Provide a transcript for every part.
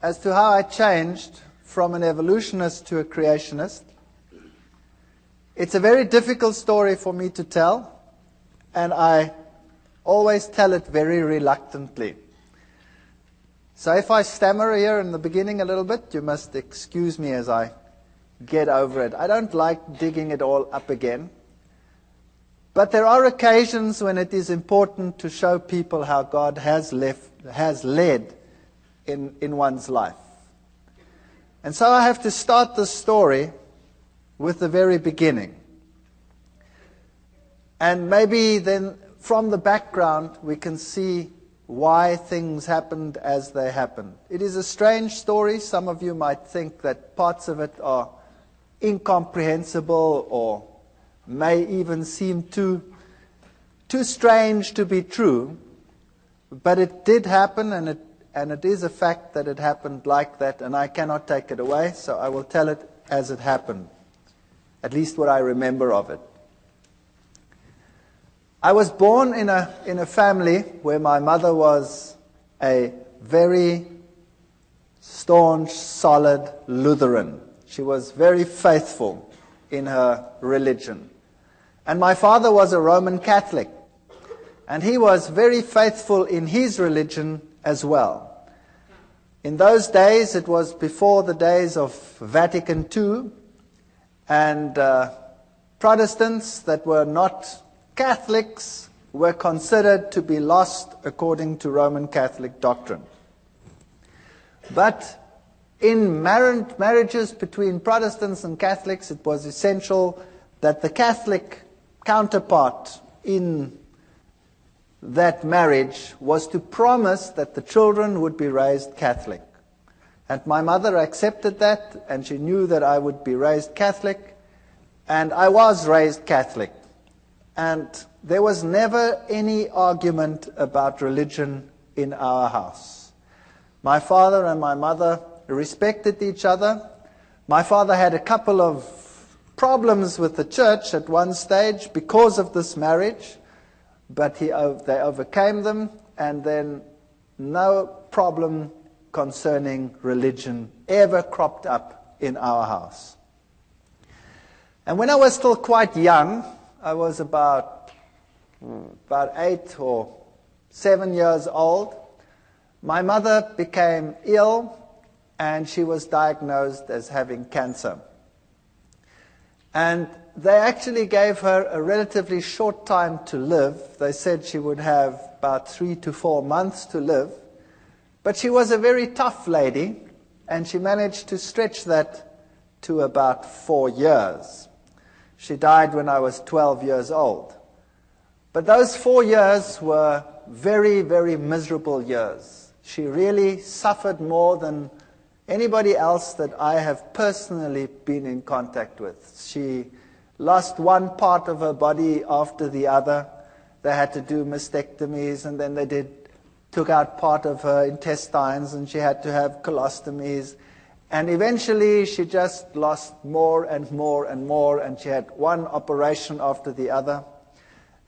as to how I changed from an evolutionist to a creationist. It's a very difficult story for me to tell, and I always tell it very reluctantly. So if I stammer here in the beginning a little bit, you must excuse me as I get over it. I don't like digging it all up again. But there are occasions when it is important to show people how God has led in one's life. And so I have to start the story with the very beginning. And maybe then from the background we can see why things happened as they happened. It is a strange story. Some of you might think that parts of it are incomprehensible or may even seem too strange to be true. But it did happen, and it is a fact that it happened like that, and I cannot take it away, so I will tell it as it happened, at least what I remember of it. I was born in a family where my mother was a very staunch, solid Lutheran. She was very faithful in her religion. And my father was a Roman Catholic, and he was very faithful in his religion as well. In those days, it was before the days of Vatican II, and Protestants that were not Catholics were considered to be lost according to Roman Catholic doctrine. But in marriages between Protestants and Catholics, it was essential that the Catholic counterpart in that marriage was to promise that the children would be raised Catholic. And my mother accepted that, and she knew that I would be raised Catholic, and I was raised Catholic. And there was never any argument about religion in our house. My father and my mother respected each other. My father had a couple of problems with the church at one stage because of this marriage, but they overcame them, and then no problem concerning religion ever cropped up in our house. And when I was still quite young, I was about 8 or 7 years old, my mother became ill, and she was diagnosed as having cancer. And they actually gave her a relatively short time to live. They said she would have about 3 to 4 months to live. But she was a very tough lady, and she managed to stretch that to about 4 years. She died when I was 12 years old. But those 4 years were very, very miserable years. She really suffered more than anybody else that I have personally been in contact with. She lost one part of her body after the other. They had to do mastectomies, and then they took out part of her intestines, and she had to have colostomies. And eventually she just lost more and more and more, and she had one operation after the other.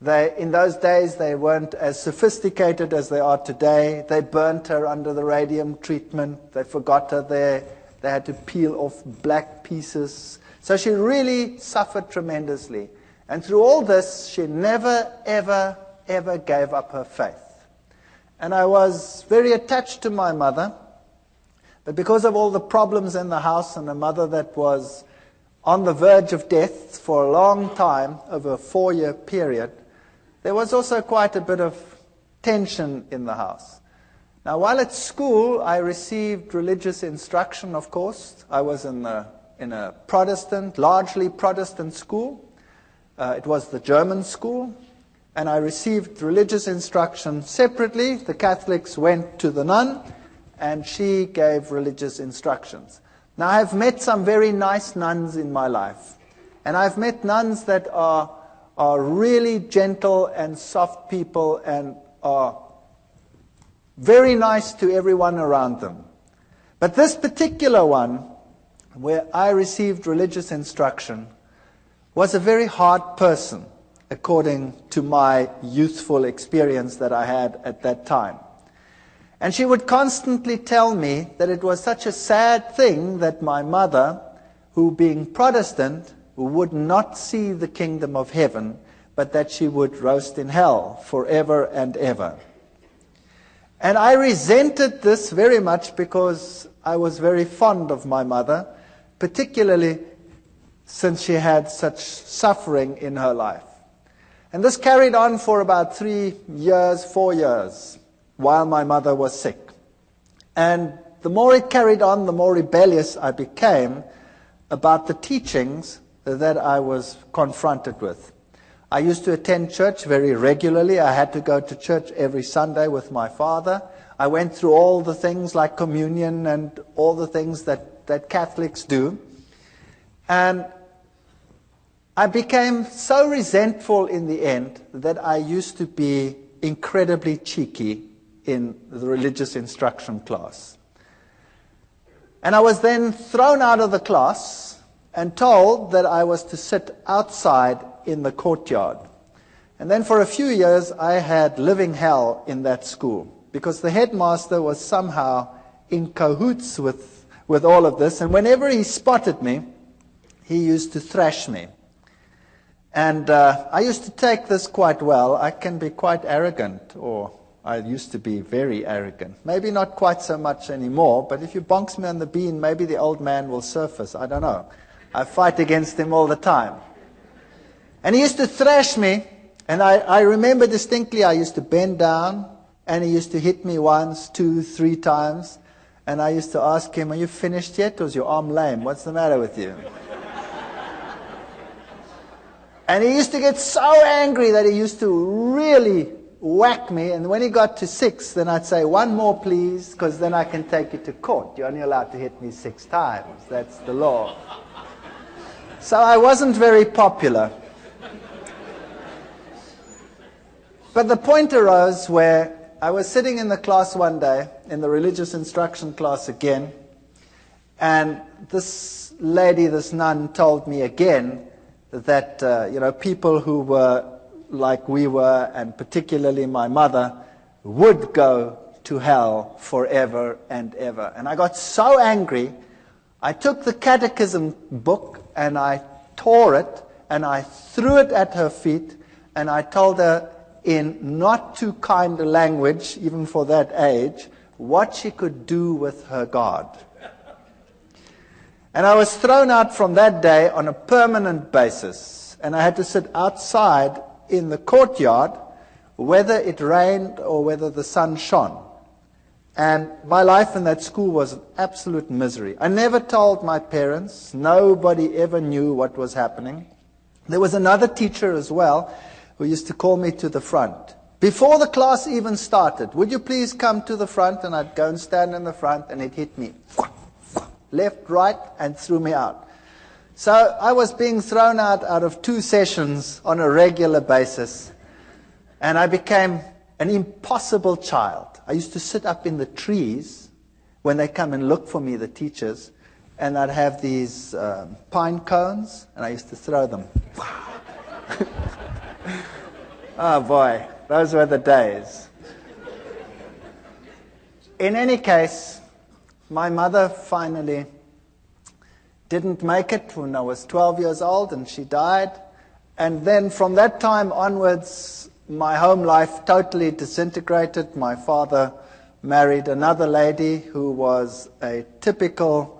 In those days, they weren't as sophisticated as they are today. They burnt her under the radium treatment. They forgot her there. They had to peel off black pieces. So she really suffered tremendously. And through all this, she never, ever, ever gave up her faith. And I was very attached to my mother. But because of all the problems in the house, and a mother that was on the verge of death for a long time, over a 4-year period, there was also quite a bit of tension in the house. Now, while at school, I received religious instruction, of course. I was in a Protestant, largely Protestant school. It was the German school. And I received religious instruction separately. The Catholics went to the nun, and she gave religious instructions. Now, I've met some very nice nuns in my life. And I've met nuns that are really gentle and soft people and are very nice to everyone around them. But this particular one, where I received religious instruction, was a very hard person, according to my youthful experience that I had at that time. And she would constantly tell me that it was such a sad thing that my mother, who being Protestant, would not see the kingdom of heaven, but that she would roast in hell forever and ever. And I resented this very much because I was very fond of my mother, particularly since she had such suffering in her life. And this carried on for about 3 years, 4 years, while my mother was sick. And the more it carried on, the more rebellious I became about the teachings that I was confronted with. I used to attend church very regularly. I had to go to church every Sunday with my father. I went through all the things like communion and all the things that Catholics do. And I became so resentful in the end that I used to be incredibly cheeky in the religious instruction class. And I was then thrown out of the class and told that I was to sit outside in the courtyard. And then for a few years I had living hell in that school because the headmaster was somehow in cahoots with all of this. And whenever he spotted me, he used to thrash me. And I used to take this quite well. I can be quite arrogant, or I used to be very arrogant. Maybe not quite so much anymore, but if you bonks me on the bean, maybe the old man will surface. I don't know. I fight against him all the time. And he used to thrash me, and I remember distinctly I used to bend down, and he used to hit me once, 2, 3 times, and I used to ask him, "Are you finished yet, or is your arm lame? What's the matter with you?" And he used to get so angry that he used to really whack me, and when he got to 6, then I'd say, "1 more please, because then I can take you to court. You're only allowed to hit me 6 times. That's the law." So I wasn't very popular. But the point arose where I was sitting in the class one day, in the religious instruction class again, and this lady, this nun, told me again that people who were like we were, and particularly my mother, would go to hell forever and ever. And I got so angry, I took the catechism book and I tore it and I threw it at her feet, and I told her in not too kind a language, even for that age, what she could do with her God. And I was thrown out from that day on a permanent basis, and I had to sit outside in the courtyard, whether it rained or whether the sun shone. And my life in that school was absolute misery. I never told my parents. Nobody ever knew what was happening. There was another teacher as well who used to call me to the front. Before the class even started, "Would you please come to the front?" And I'd go and stand in the front, and he'd hit me left, right, and threw me out. So I was being thrown out of 2 sessions on a regular basis, and I became an impossible child. I used to sit up in the trees when they come and look for me, the teachers, and I'd have these pine cones, and I used to throw them. Oh boy, those were the days. In any case, my mother finally didn't make it when I was 12 years old, and she died. And then from that time onwards, my home life totally disintegrated. My father married another lady who was a typical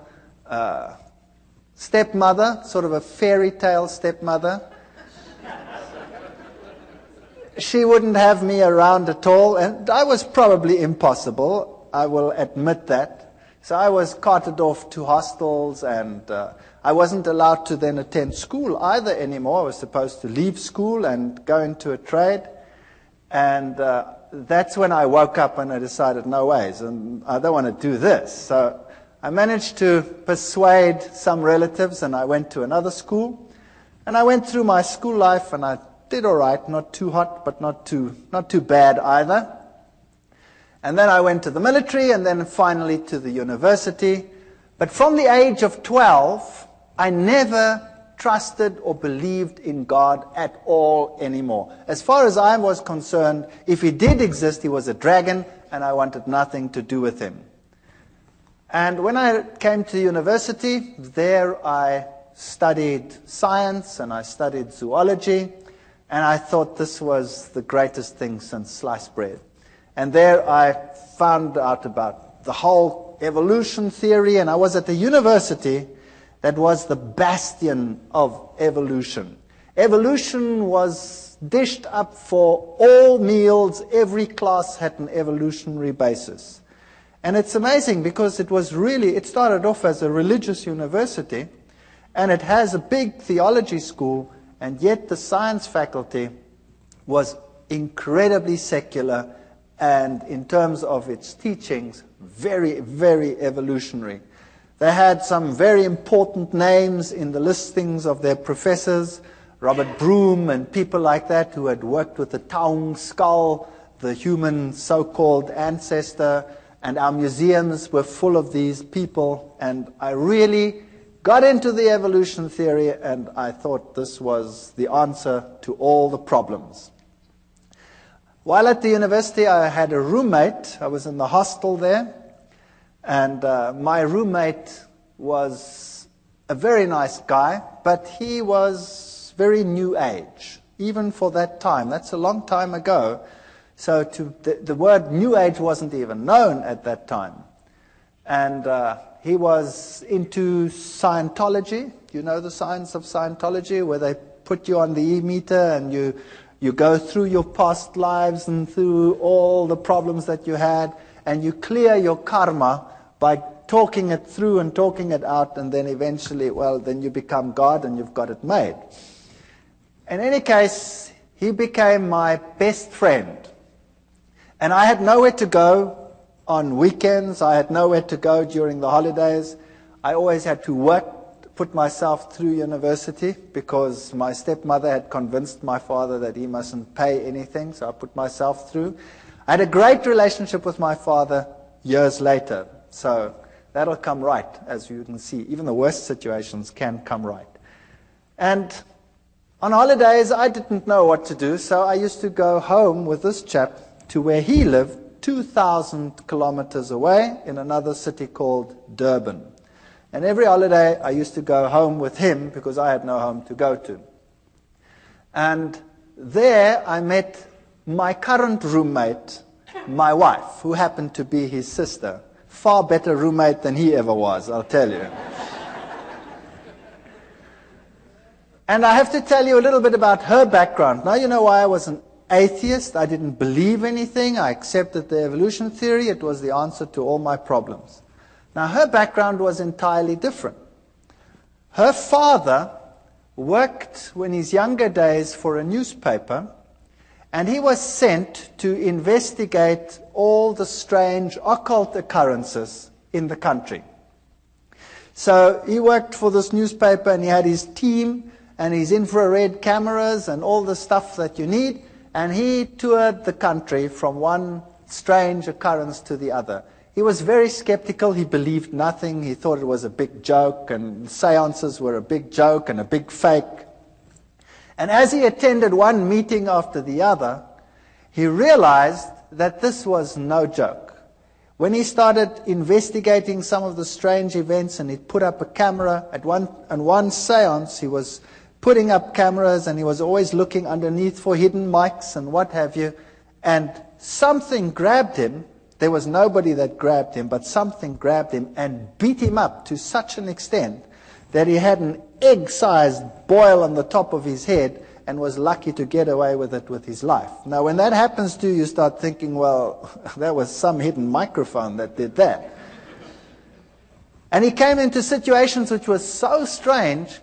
stepmother, sort of a fairy tale stepmother. She wouldn't have me around at all, and I was probably impossible, I will admit that. So I was carted off to hostels, and I wasn't allowed to then attend school either anymore. I was supposed to leave school and go into a trade. And that's when I woke up and I decided, no ways, and I don't want to do this. So I managed to persuade some relatives, and I went to another school. And I went through my school life, and I did all right, not too hot, but not too bad either. And then I went to the military, and then finally to the university. But from the age of 12, I never trusted or believed in God at all anymore. As far as I was concerned, if he did exist, he was a dragon, and I wanted nothing to do with him. And when I came to university, there I studied science and I studied zoology, and I thought this was the greatest thing since sliced bread. And there I found out about the whole evolution theory, and I was at a university that was the bastion of evolution. Evolution was dished up for all meals. Every class had an evolutionary basis. And it's amazing because it started off as a religious university, and it has a big theology school, and yet the science faculty was incredibly secular, and in terms of its teachings, very, very evolutionary. They had some very important names in the listings of their professors, Robert Broom and people like that who had worked with the Taung skull, the human so-called ancestor, and our museums were full of these people, and I really got into the evolution theory, and I thought this was the answer to all the problems. While at the university, I had a roommate. I was in the hostel there, and my roommate was a very nice guy, but he was very new age, even for that time. That's a long time ago. So the word new age wasn't even known at that time. And he was into Scientology. You know the science of Scientology, where they put you on the e-meter and you go through your past lives and through all the problems that you had, and you clear your karma by talking it through and talking it out, and then eventually, then you become God and you've got it made. In any case, he became my best friend. And I had nowhere to go on weekends. I had nowhere to go during the holidays. I always had to work to put myself through university because my stepmother had convinced my father that he mustn't pay anything, so I put myself through. I had a great relationship with my father years later, so that'll come right, as you can see. Even the worst situations can come right. And on holidays, I didn't know what to do, so I used to go home with this chap to where he lived, 2,000 kilometers away in another city called Durban. And every holiday I used to go home with him because I had no home to go to. And there I met my current roommate, my wife, who happened to be his sister. Far better roommate than he ever was, I'll tell you. And I have to tell you a little bit about her background. Now you know why I was an atheist. I didn't believe anything. I accepted the evolution theory. It was the answer to all my problems. Now, her background was entirely different. Her father worked in his younger days for a newspaper, and he was sent to investigate all the strange occult occurrences in the country. So he worked for this newspaper, and he had his team and his infrared cameras and all the stuff that you need. And he toured the country from one strange occurrence to the other. He was very skeptical. He believed nothing. He thought it was a big joke, and seances were a big joke and a big fake. And as he attended one meeting after the other, he realized that this was no joke. When he started investigating some of the strange events, and he'd put up a camera on one seance, he was putting up cameras, and he was always looking underneath for hidden mics and what have you. And something grabbed him. There was nobody that grabbed him, but something grabbed him and beat him up to such an extent that he had an egg-sized boil on the top of his head and was lucky to get away with it with his life. Now, when that happens to you, you start thinking, well, that was some hidden microphone that did that. And he came into situations which were so strange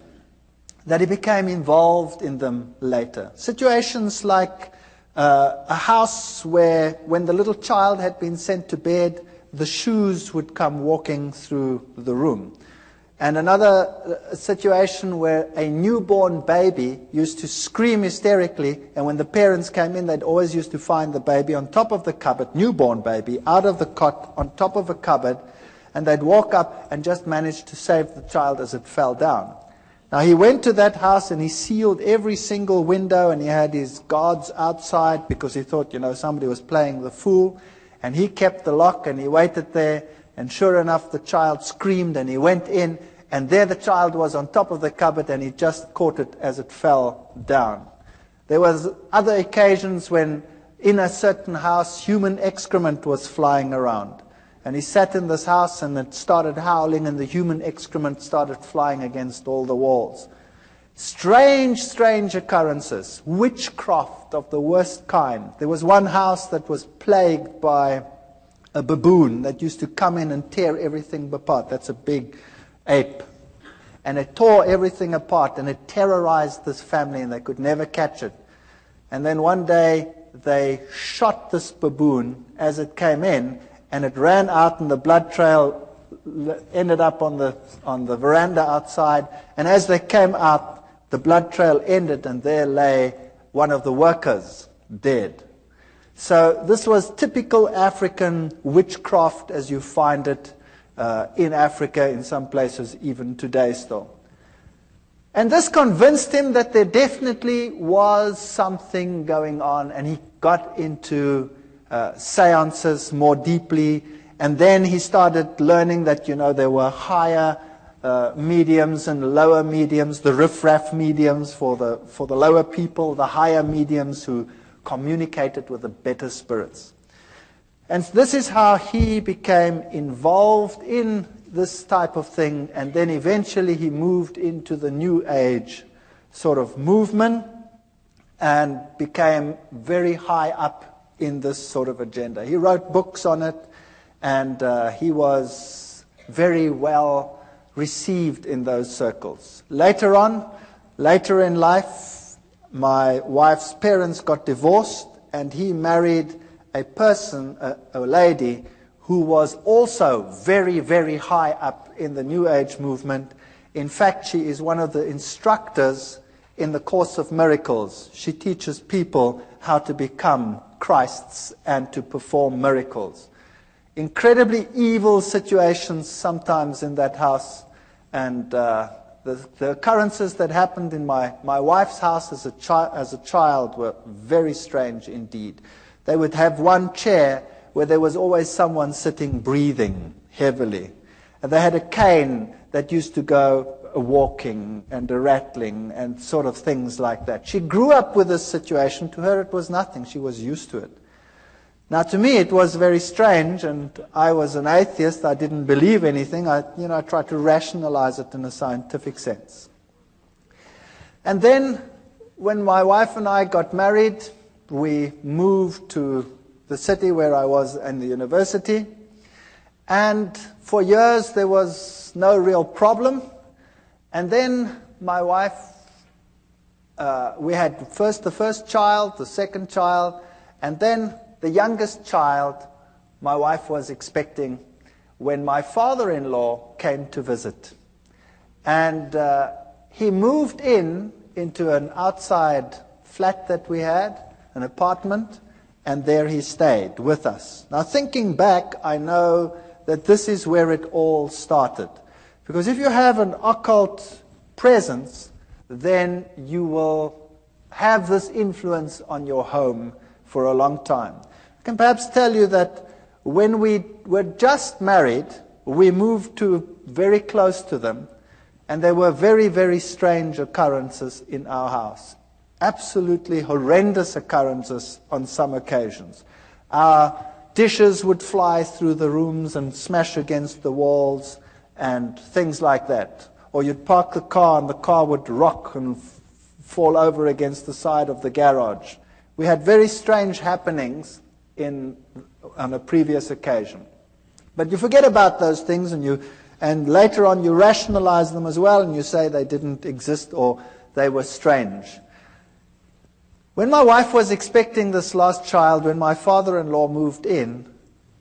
that he became involved in them later. Situations like a house where, when the little child had been sent to bed, the shoes would come walking through the room. And another situation where a newborn baby used to scream hysterically, and when the parents came in, they'd always used to find the baby on top of the cupboard, newborn baby, out of the cot, on top of a cupboard, and they'd walk up and just manage to save the child as it fell down. Now, he went to that house and he sealed every single window, and he had his guards outside because he thought, somebody was playing the fool. And he kept the lock and he waited there, and sure enough the child screamed and he went in, and there the child was on top of the cupboard and he just caught it as it fell down. There was other occasions when in a certain house human excrement was flying around. And he sat in this house and it started howling and the human excrement started flying against all the walls. Strange, strange occurrences. Witchcraft of the worst kind. There was one house that was plagued by a baboon that used to come in and tear everything apart. That's a big ape. And it tore everything apart and it terrorized this family and they could never catch it. And then one day they shot this baboon as it came in, and it ran out and the blood trail ended up on the veranda outside. And as they came out, the blood trail ended and there lay one of the workers dead. So this was typical African witchcraft as you find it in Africa, in some places even today still. And this convinced him that there definitely was something going on, and he got into seances more deeply, and then he started learning that, there were higher mediums and lower mediums, the riff-raff mediums for the lower people, the higher mediums who communicated with the better spirits. And this is how he became involved in this type of thing, and then eventually he moved into the New Age sort of movement and became very high up in this sort of agenda. He wrote books on it, and he was very well received in those circles. Later in life, my wife's parents got divorced, and he married a person, a lady, who was also very, very high up in the New Age movement. In fact, she is one of the instructors in the Course of Miracles. She teaches people how to become Christs and to perform miracles. Incredibly evil situations sometimes in that house, and the occurrences that happened in my wife's house as a child were very strange indeed. They would have one chair where there was always someone sitting breathing heavily. And they had a cane that used to go walking and a rattling and sort of things like that. She grew up with this situation. To her it was nothing. She was used to it. Now to me it was very strange, and I was an atheist. I didn't believe anything. I tried to rationalize it in a scientific sense. And then when my wife and I got married, we moved to the city where I was in the university, and for years there was no real problem. And then my wife, we had the first child, the second child, and then the youngest child my wife was expecting when my father-in-law came to visit. And he moved into an outside flat that we had, an apartment, and there he stayed with us. Now thinking back, I know that this is where it all started. Because if you have an occult presence, then you will have this influence on your home for a long time. I can perhaps tell you that when we were just married, we moved very close to them, and there were very, very strange occurrences in our house. Absolutely horrendous occurrences on some occasions. Our dishes would fly through the rooms and smash against the walls and things like that. Or you'd park the car and the car would rock and fall over against the side of the garage. We had very strange happenings on a previous occasion. But you forget about those things, and later on you rationalize them as well, and you say they didn't exist or they were strange. When my wife was expecting this last child, when my father-in-law moved in,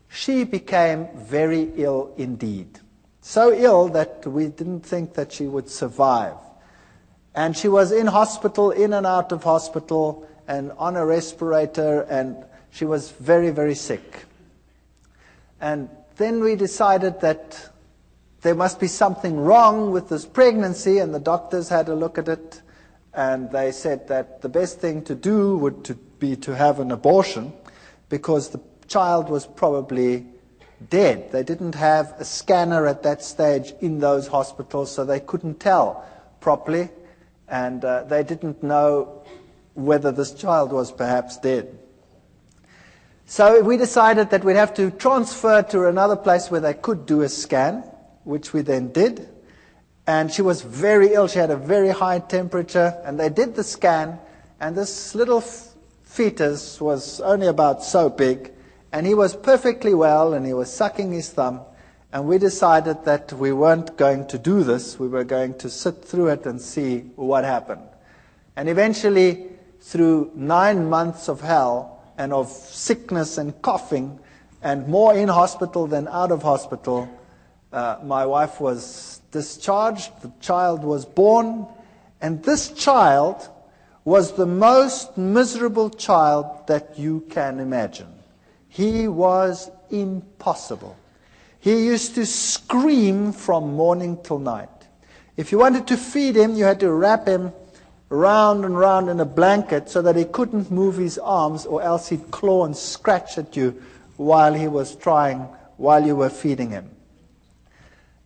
she became very ill indeed. So ill that we didn't think that she would survive. And she was in hospital, in and out of hospital, and on a respirator, and she was very, very sick. And then we decided that there must be something wrong with this pregnancy, and the doctors had a look at it. And they said that the best thing to do would be to have an abortion, because the child was probably dead. They didn't have a scanner at that stage in those hospitals, so they couldn't tell properly, and they didn't know whether this child was perhaps dead. So we decided that we'd have to transfer to another place where they could do a scan, which we then did. And she was very ill. She had a very high temperature. And they did the scan, and this little fetus was only about so big. And he was perfectly well, and he was sucking his thumb. And we decided that we weren't going to do this. We were going to sit through it and see what happened. And eventually, through 9 months of hell, and of sickness and coughing, and more in hospital than out of hospital, my wife was discharged, the child was born, and this child was the most miserable child that you can imagine. He was impossible. He used to scream from morning till night. If you wanted to feed him, you had to wrap him round and round in a blanket so that he couldn't move his arms, or else he'd claw and scratch at you while you were feeding him.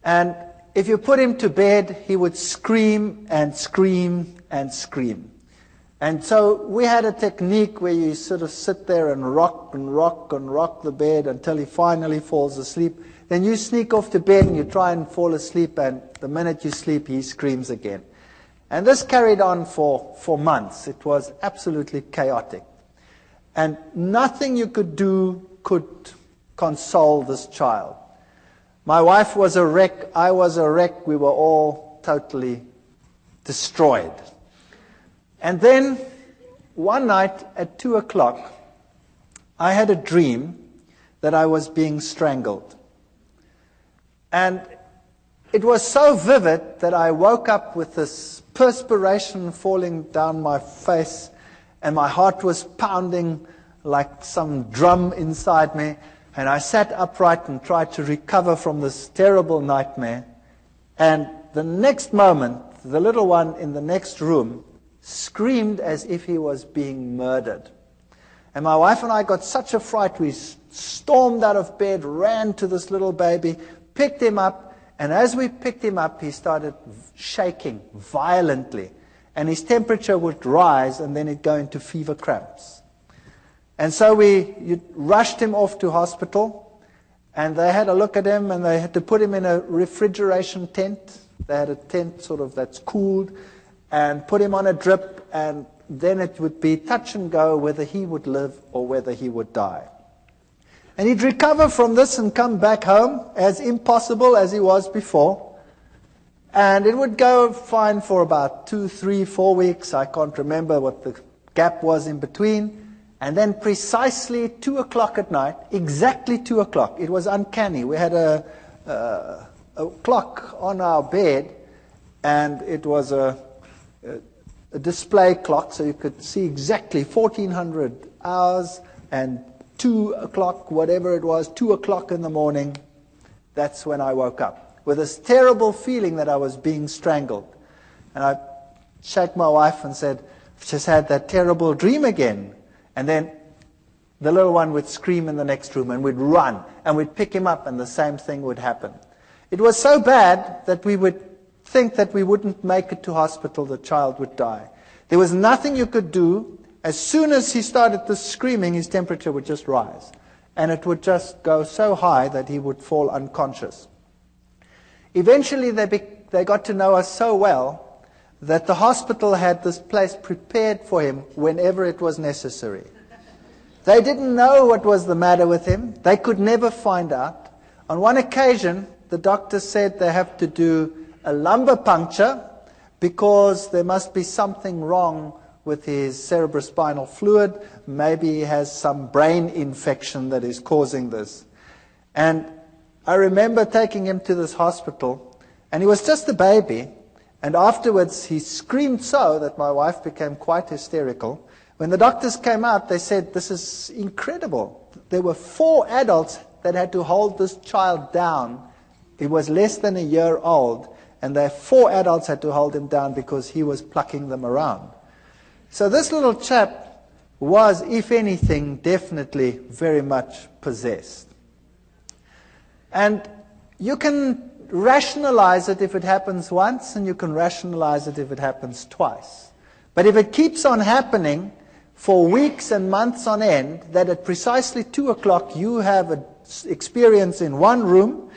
And if you put him to bed, he would scream and scream and scream. And so we had a technique where you sort of sit there and rock and rock and rock the bed until he finally falls asleep. Then you sneak off to bed and you try and fall asleep, and the minute you sleep, he screams again. And this carried on for months. It was absolutely chaotic. And nothing you could do could console this child. My wife was a wreck. I was a wreck. We were all totally destroyed. And then one night at 2 o'clock, I had a dream that I was being strangled. And it was so vivid that I woke up with this perspiration falling down my face, and my heart was pounding like some drum inside me, and I sat upright and tried to recover from this terrible nightmare. And the next moment, the little one in the next room screamed as if he was being murdered. And my wife and I got such a fright, we stormed out of bed, ran to this little baby, picked him up, and as we picked him up, he started shaking violently. And his temperature would rise, and then he'd go into fever cramps. And so we rushed him off to hospital, and they had a look at him, and they had to put him in a refrigeration tent. They had a tent sort of that's cooled, and put him on a drip, and then it would be touch and go whether he would live or whether he would die. And he'd recover from this and come back home as impossible as he was before. And it would go fine for about 2, 3, 4 weeks. I can't remember what the gap was in between. And then precisely 2 o'clock at night, exactly 2 o'clock, it was uncanny. We had a clock on our bed, and it was a display clock, so you could see exactly 1400 hours and 2 o'clock, whatever it was, 2 o'clock in the morning. That's when I woke up with this terrible feeling that I was being strangled. And I shook my wife and said, I've just had that terrible dream again. And then the little one would scream in the next room, and we'd run, and we'd pick him up, and the same thing would happen. It was so bad that we would think that we wouldn't make it to hospital, the child would die. There was nothing you could do. As soon as he started the screaming, his temperature would just rise. And it would just go so high that he would fall unconscious. Eventually, they got to know us so well that the hospital had this place prepared for him whenever it was necessary. They didn't know what was the matter with him. They could never find out. On one occasion, the doctor said they have to do a lumbar puncture because there must be something wrong with his cerebrospinal fluid. Maybe he has some brain infection that is causing this. And I remember taking him to this hospital, and he was just a baby. And afterwards, he screamed so that my wife became quite hysterical. When the doctors came out, they said, this is incredible. There were 4 adults that had to hold this child down. He was less than a year old, and the 4 adults had to hold him down because he was plucking them around. So this little chap was, if anything, definitely very much possessed. And you can rationalize it if it happens once, and you can rationalize it if it happens twice. But if it keeps on happening for weeks and months on end, that at precisely 2 o'clock you have an experience in one room,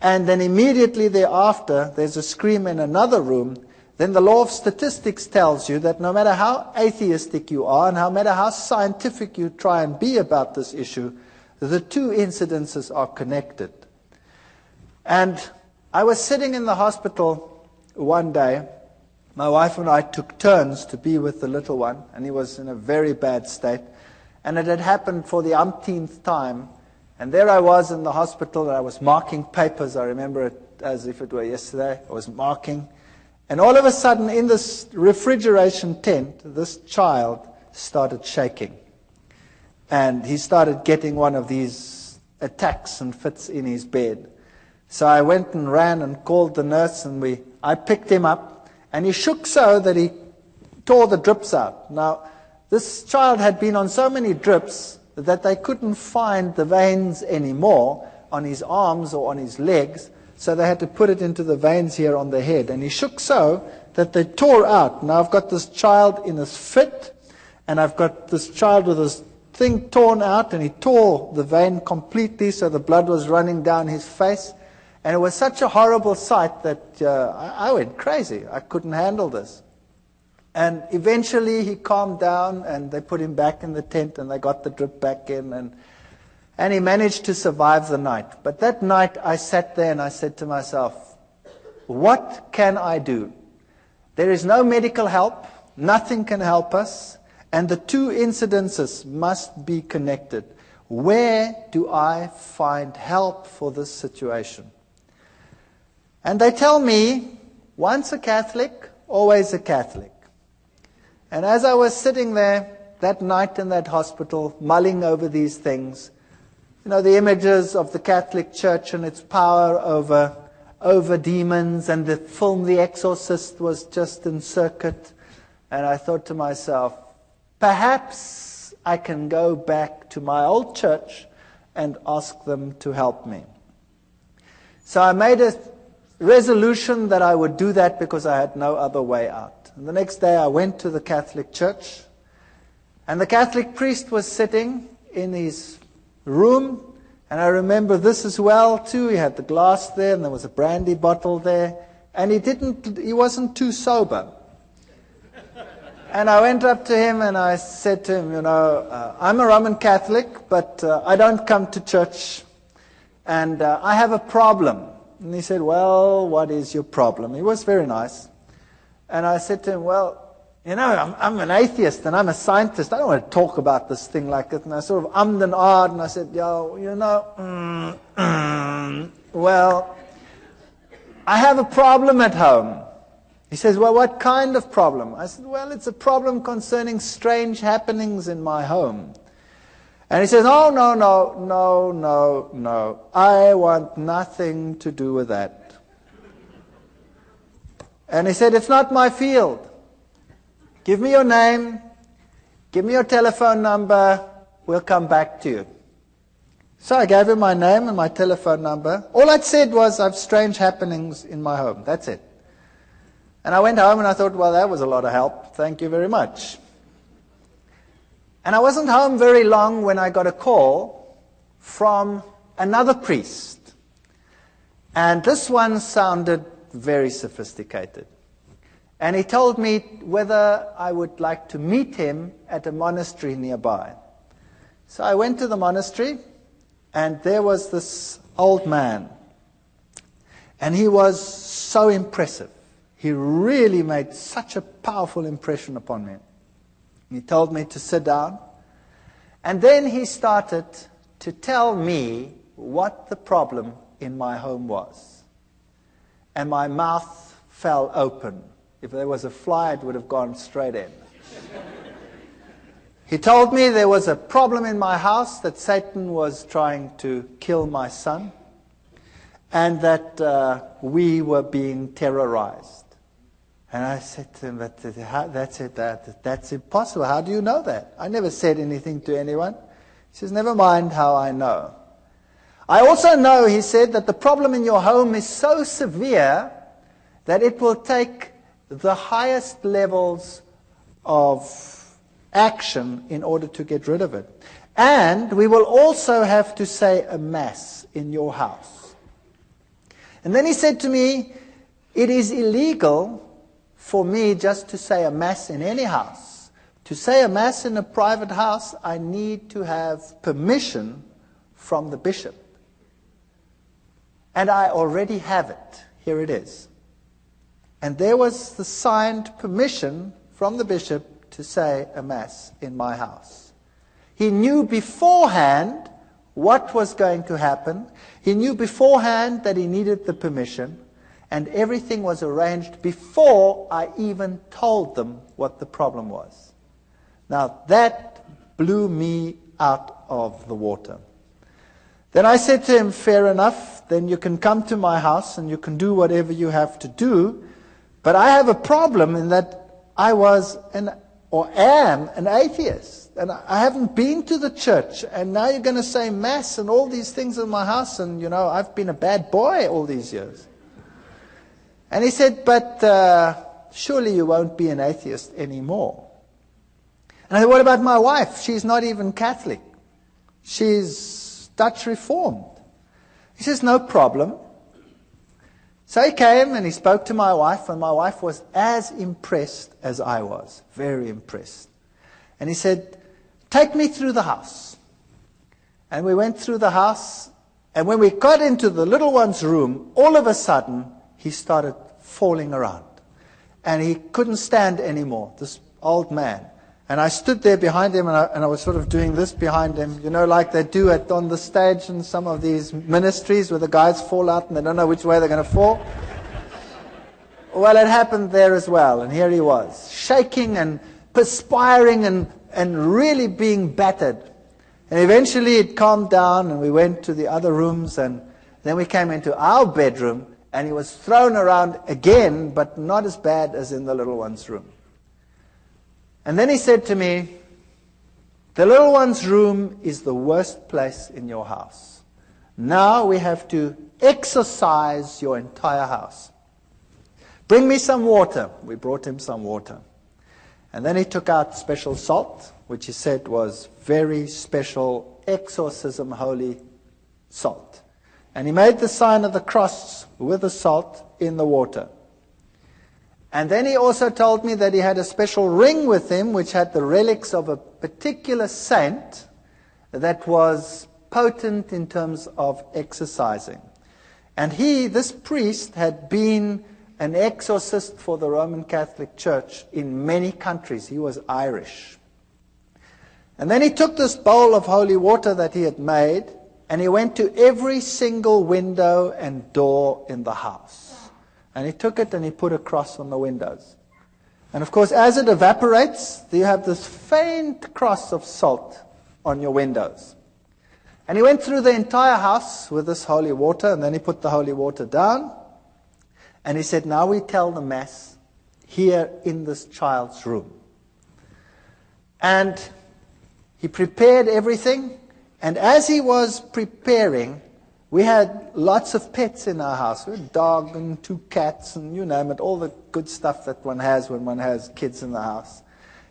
and then immediately thereafter there's a scream in another room, then the law of statistics tells you that no matter how atheistic you are and no matter how scientific you try and be about this issue, the two incidences are connected. And I was sitting in the hospital one day. My wife and I took turns to be with the little one, and he was in a very bad state. And it had happened for the umpteenth time. And there I was in the hospital, and I was marking papers. I remember it as if it were yesterday. I was marking. And all of a sudden, in this refrigeration tent, this child started shaking. And he started getting one of these attacks and fits in his bed. So I went and ran and called the nurse, and I picked him up, and he shook so that he tore the drips out. Now, this child had been on so many drips that they couldn't find the veins anymore on his arms or on his legs, so they had to put it into the veins here on the head. And he shook so that they tore out. Now I've got this child in his fit, and I've got this child with his thing torn out, and he tore the vein completely, so the blood was running down his face. And it was such a horrible sight that I went crazy. I couldn't handle this. And eventually he calmed down, and they put him back in the tent, and they got the drip back in, and he managed to survive the night. But that night I sat there and I said to myself, what can I do? There is no medical help. Nothing can help us. And the two incidences must be connected. Where do I find help for this situation? And they tell me, once a Catholic, always a Catholic. And as I was sitting there that night in that hospital, mulling over these things, you know, the images of the Catholic Church and its power over demons, and the film The Exorcist was just in circuit. And I thought to myself, perhaps I can go back to my old church and ask them to help me. So I made a resolution that I would do that because I had no other way out. And the next day I went to the Catholic Church, and the Catholic priest was sitting in his room, and I remember this as well too. He had the glass there, and there was a brandy bottle there, and he wasn't too sober. And I went up to him and I said to him, I'm a Roman Catholic, but I don't come to church, and I have a problem. And he said, well, what is your problem? He was very nice. And I said to him, well, I'm an atheist and I'm a scientist. I don't want to talk about this thing like it. And I sort of ummed and ahed, and I said, well, I have a problem at home. He says, well, what kind of problem? I said, well, it's a problem concerning strange happenings in my home. And he says, oh, no. I want nothing to do with that. And he said, it's not my field. Give me your name. Give me your telephone number. We'll come back to you. So I gave him my name and my telephone number. All I'd said was, I have strange happenings in my home. That's it. And I went home and I thought, well, that was a lot of help. Thank you very much. And I wasn't home very long when I got a call from another priest. And this one sounded very sophisticated. And he told me whether I would like to meet him at a monastery nearby. So I went to the monastery, and there was this old man. And he was so impressive. He really made such a powerful impression upon me. He told me to sit down, and then he started to tell me what the problem in my home was. And my mouth fell open. If there was a fly, it would have gone straight in. He told me there was a problem in my house, that Satan was trying to kill my son, and that we were being terrorized. And I said to him, that's impossible. How do you know that? I never said anything to anyone. He says, never mind how I know. I also know, he said, that the problem in your home is so severe that it will take the highest levels of action in order to get rid of it. And we will also have to say a mass in your house. And then he said to me, it is illegal for me just to say a mass in any house. To say a mass in a private house, I need to have permission from the bishop. And I already have it. Here it is. And there was the signed permission from the bishop to say a mass in my house. He knew beforehand what was going to happen. He knew beforehand that he needed the permission. And everything was arranged before I even told them what the problem was. Now that blew me out of the water. Then I said to him, fair enough, then you can come to my house and you can do whatever you have to do. But I have a problem in that I am an atheist. And I haven't been to the church. And now you're going to say mass and all these things in my house. And, I've been a bad boy all these years. And he said, but surely you won't be an atheist anymore. And I said, what about my wife? She's not even Catholic. She's Dutch Reformed. He says, no problem. So he came and he spoke to my wife, and my wife was as impressed as I was, very impressed. And he said, take me through the house. And we went through the house, and when we got into the little one's room, all of a sudden, he started falling around. And he couldn't stand anymore, this old man. And I stood there behind him, and I was sort of doing this behind him, like they do on the stage in some of these ministries where the guys fall out and they don't know which way they're going to fall. Well, it happened there as well. And here he was, shaking and perspiring and really being battered. And eventually it calmed down, and we went to the other rooms, and then we came into our bedroom, and he was thrown around again, but not as bad as in the little one's room. And then he said to me, the little one's room is the worst place in your house. Now we have to exorcise your entire house. Bring me some water. We brought him some water. And then he took out special salt, which he said was very special exorcism holy salt. And he made the sign of the cross with the salt in the water. And then he also told me that he had a special ring with him which had the relics of a particular saint that was potent in terms of exorcising. And this priest, had been an exorcist for the Roman Catholic Church in many countries. He was Irish. And then he took this bowl of holy water that he had made, and he went to every single window and door in the house. And he took it and he put a cross on the windows. And of course, as it evaporates, you have this faint cross of salt on your windows. And he went through the entire house with this holy water, and then he put the holy water down. And he said, now we tell the Mass here in this child's room. And he prepared everything. And as he was preparing, we had lots of pets in our house. We had a dog and 2 cats and you name it, all the good stuff that one has when one has kids in the house.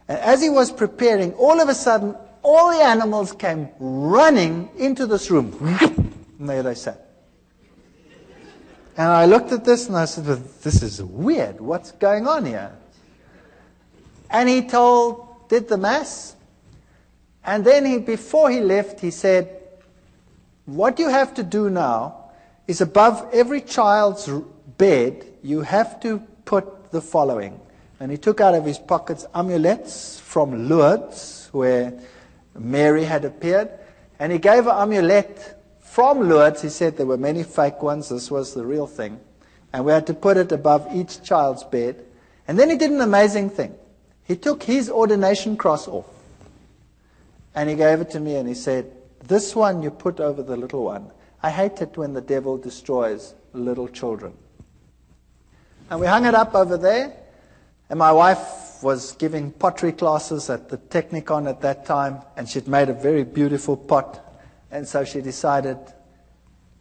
And as he was preparing, all of a sudden, all the animals came running into this room. And there they sat. And I looked at this and I said, well, this is weird. What's going on here? And he did the Mass. And then before he left, he said, what you have to do now is above every child's bed, you have to put the following. And he took out of his pockets amulets from Lourdes, where Mary had appeared. And he gave an amulet from Lourdes. He said there were many fake ones. This was the real thing. And we had to put it above each child's bed. And then he did an amazing thing. He took his ordination cross off. And he gave it to me and he said, this one you put over the little one. I hate it when the devil destroys little children. And we hung it up over there. And my wife was giving pottery classes at the Technicon at that time, and she'd made a very beautiful pot. And so she decided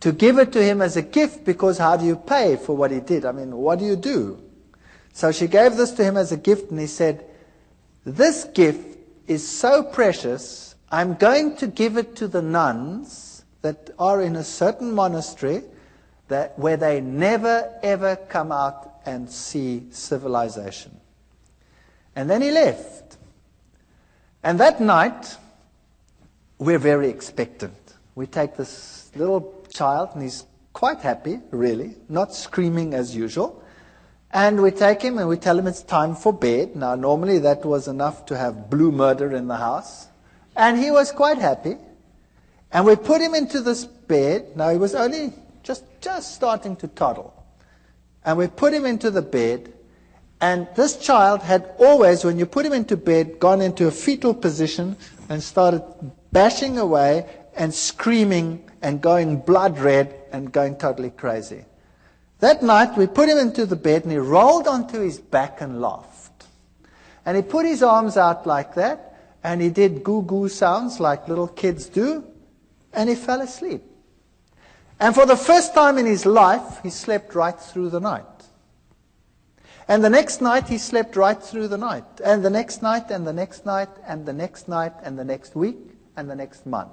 to give it to him as a gift, because how do you pay for what he did? I mean, what do you do? So she gave this to him as a gift, and he said, this gift is so precious, I'm going to give it to the nuns that are in a certain monastery where they never ever come out and see civilization. And then he left. And that night, we're very expectant. We take this little child, and he's quite happy, really, not screaming as usual. And we take him and we tell him it's time for bed. Now, normally that was enough to have blue murder in the house. And he was quite happy. And we put him into this bed. Now, he was only just starting to toddle. And we put him into the bed. And this child had always, when you put him into bed, gone into a fetal position and started bashing away and screaming and going blood red and going totally crazy. That night, we put him into the bed, and he rolled onto his back and laughed. And he put his arms out like that, and he did goo-goo sounds like little kids do, and he fell asleep. And for the first time in his life, he slept right through the night. And the next night, he slept right through the night. And the next night, and the next night, and the next night, and the next week, and the next month.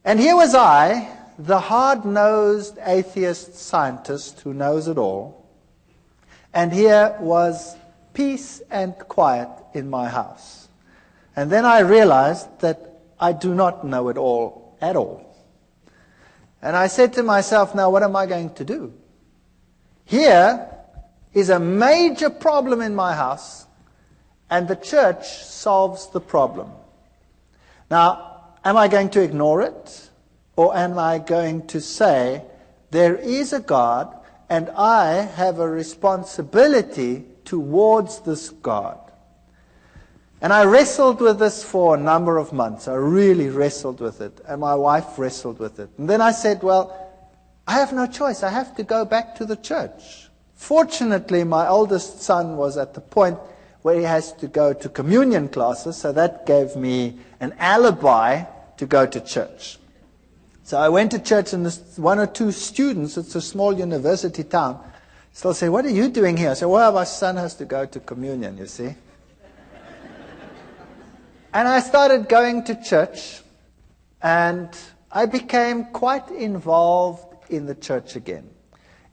And here was I, the hard-nosed atheist scientist who knows it all, and here was peace and quiet in my house. And then I realized that I do not know it all at all. And I said to myself, now what am I going to do? Here is a major problem in my house, and the church solves the problem. Now, am I going to ignore it? Or am I going to say, there is a God, and I have a responsibility towards this God? And I wrestled with this for a number of months. I really wrestled with it. And my wife wrestled with it. And then I said, well, I have no choice. I have to go back to the church. Fortunately, my oldest son was at the point where he has to go to communion classes, so that gave me an alibi to go to church. So I went to church, and one or two students, it's a small university town, still say, what are you doing here? I said, well, my son has to go to communion, you see. And I started going to church, and I became quite involved in the church again.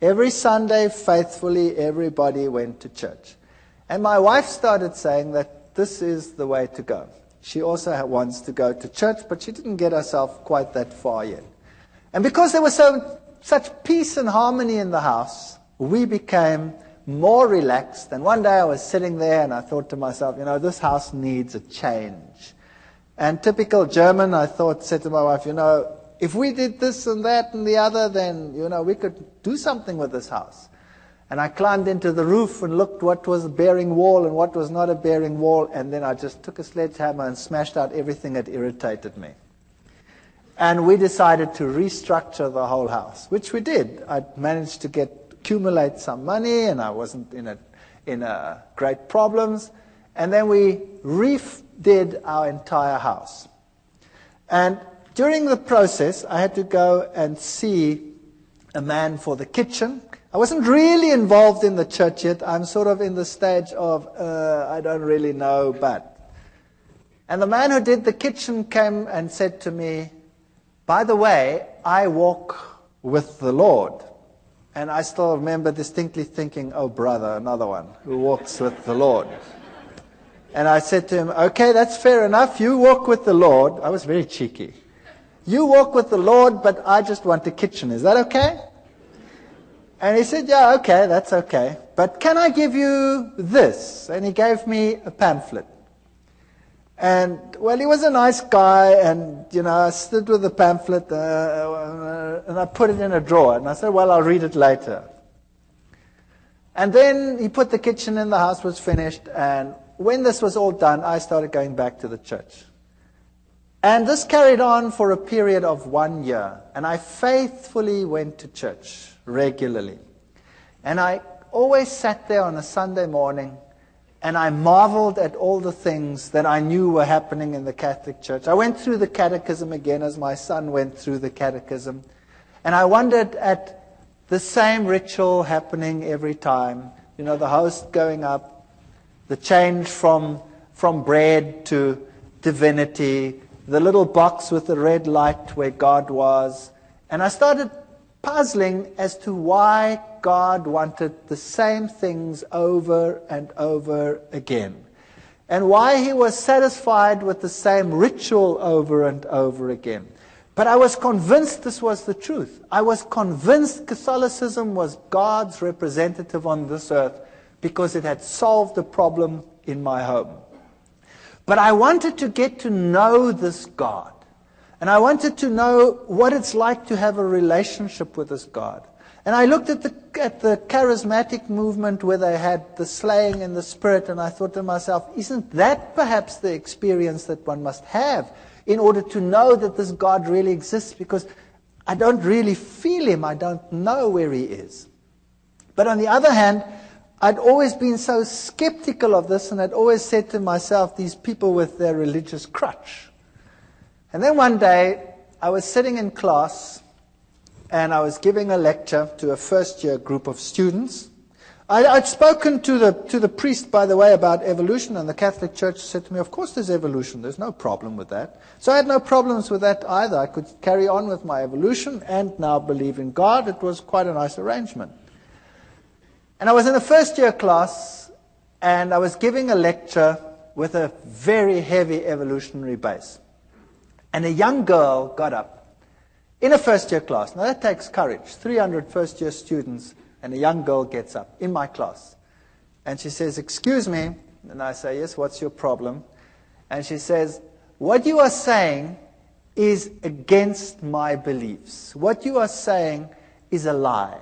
Every Sunday, faithfully, everybody went to church. And my wife started saying that this is the way to go. She also wants to go to church, but she didn't get herself quite that far yet. And because there was such peace and harmony in the house, we became more relaxed. And one day I was sitting there, and I thought to myself, this house needs a change. And typical German, I said to my wife, if we did this and that and the other, then, we could do something with this house. And I climbed into the roof and looked what was a bearing wall and what was not a bearing wall, and then I just took a sledgehammer and smashed out everything that irritated me. And we decided to restructure the whole house, which we did. I managed to accumulate some money, and I wasn't in great problems. And then we redid our entire house. And during the process, I had to go and see a man for the kitchen. I wasn't really involved in the church yet. I'm sort of in the stage of, I don't really know, but. And the man who did the kitchen came and said to me, by the way, I walk with the Lord. And I still remember distinctly thinking, oh brother, another one who walks with the Lord. And I said to him, okay, that's fair enough. You walk with the Lord. I was very cheeky. You walk with the Lord, but I just want a kitchen. Is that okay? And he said, yeah, okay, that's okay. But can I give you this? And he gave me a pamphlet. And, well, he was a nice guy, and, I stood with the pamphlet, and I put it in a drawer. And I said, well, I'll read it later. And then he put the kitchen in, the house was finished, and when this was all done, I started going back to the church. And this carried on for a period of 1 year. And I faithfully went to church regularly. And I always sat there on a Sunday morning and I marveled at all the things that I knew were happening in the Catholic Church. I went through the catechism again as my son went through the catechism. And I wondered at the same ritual happening every time. You know, the host going up, the change from bread to divinity, the little box with the red light where God was. And I started puzzling as to why God wanted the same things over and over again. And why he was satisfied with the same ritual over and over again. But I was convinced this was the truth. I was convinced Catholicism was God's representative on this earth because it had solved the problem in my home. But I wanted to get to know this God. And I wanted to know what it's like to have a relationship with this God. And I looked at the charismatic movement where they had the slaying in the Spirit, and I thought to myself, isn't that perhaps the experience that one must have in order to know that this God really exists? Because I don't really feel him. I don't know where he is. But on the other hand, I'd always been so skeptical of this, and I'd always said to myself, these people with their religious crutch. And then one day, I was sitting in class, and I was giving a lecture to a first-year group of students. I'd spoken to the priest, by the way, about evolution, and the Catholic Church said to me, of course there's evolution, there's no problem with that. So I had no problems with that either. I could carry on with my evolution and now believe in God. It was quite a nice arrangement. And I was in a first-year class, and I was giving a lecture with a very heavy evolutionary base. And a young girl got up in a first-year class. Now that takes courage. 300 first-year students, and a young girl gets up in my class. And she says, excuse me. And I say, yes, what's your problem? And she says, what you are saying is against my beliefs. What you are saying is a lie.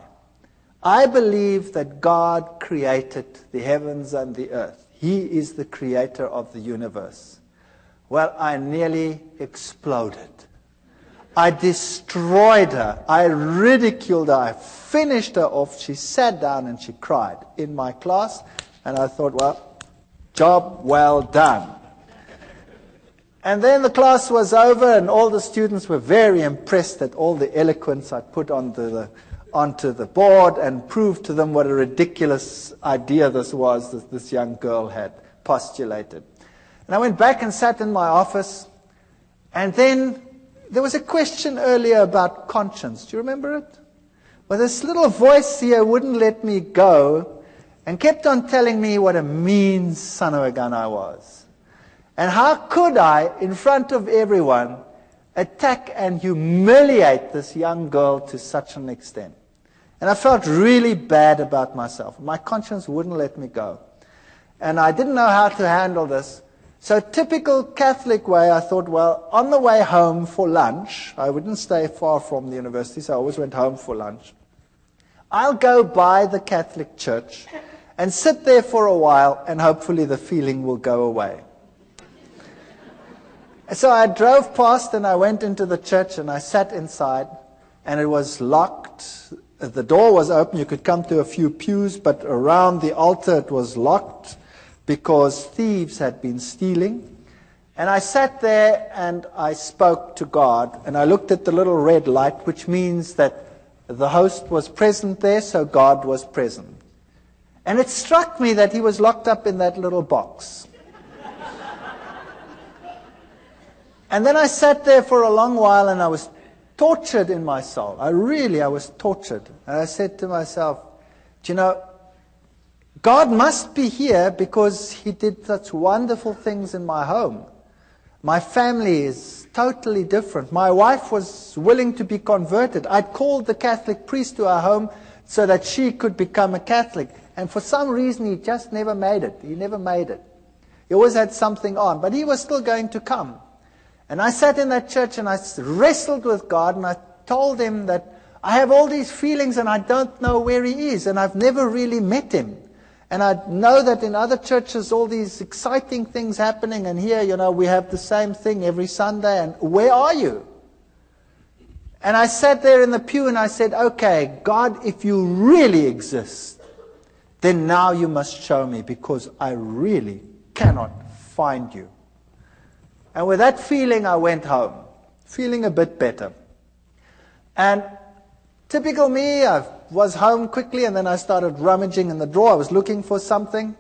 I believe that God created the heavens and the earth. He is the creator of the universe. Well, I nearly exploded. I destroyed her. I ridiculed her. I finished her off. She sat down and she cried in my class. And I thought, well, job well done. And then the class was over, and all the students were very impressed at all the eloquence I put onto the board and proved to them what a ridiculous idea this was that this young girl had postulated. And I went back and sat in my office, and then there was a question earlier about conscience. Do you remember it? Well, this little voice here wouldn't let me go and kept on telling me what a mean son of a gun I was. And how could I, in front of everyone, attack and humiliate this young girl to such an extent? And I felt really bad about myself. My conscience wouldn't let me go. And I didn't know how to handle this. So typical Catholic way, I thought, well, on the way home for lunch, I wouldn't stay far from the university, so I always went home for lunch. I'll go by the Catholic Church and sit there for a while, and hopefully the feeling will go away. So I drove past, and I went into the church, and I sat inside, and it was locked. The door was open. You could come to a few pews, but around the altar it was locked because thieves had been stealing. And I sat there and I spoke to God, and I looked at the little red light, which means that the host was present there, so God was present. And it struck me that he was locked up in that little box. And then I sat there for a long while, and I was tortured in my soul. I was tortured. And I said to myself, do you know, God must be here because he did such wonderful things in my home. My family is totally different. My wife was willing to be converted. I'd called the Catholic priest to our home so that she could become a Catholic. And for some reason, he just never made it. He never made it. He always had something on. But he was still going to come. And I sat in that church and I wrestled with God, and I told him that I have all these feelings and I don't know where he is, and I've never really met him. And I know that in other churches all these exciting things happening, and here, you know, we have the same thing every Sunday, and where are you? And I sat there in the pew and I said, okay, God, if you really exist, then now you must show me, because I really cannot find you. And with that feeling, I went home, feeling a bit better. And typical me, I was home quickly, and then I started rummaging in the drawer. I was looking for something,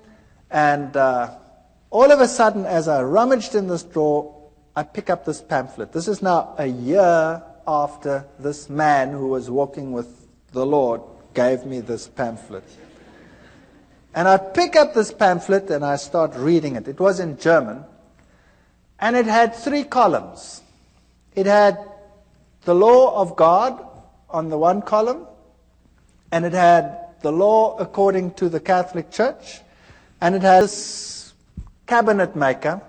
and all of a sudden, as I rummaged in this drawer, I pick up this pamphlet. This is now a year after this man who was walking with the Lord gave me this pamphlet. And I pick up this pamphlet and I start reading it. It was in German, and it had 3 columns. It had the law of God on the one column, and it had the law according to the Catholic Church, and it had this cabinet maker.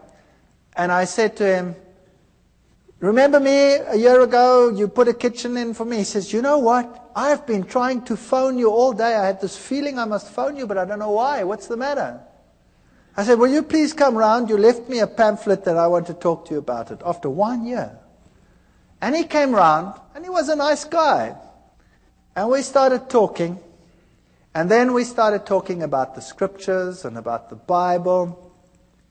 And I said to him, remember me a year ago, you put a kitchen in for me? He says, you know what? I've been trying to phone you all day. I had this feeling I must phone you, but I don't know why. What's the matter? I said, will you please come round? You left me a pamphlet that I want to talk to you about it after 1 year. And he came round, and he was a nice guy. And we started talking. And then we started talking about the scriptures and about the Bible.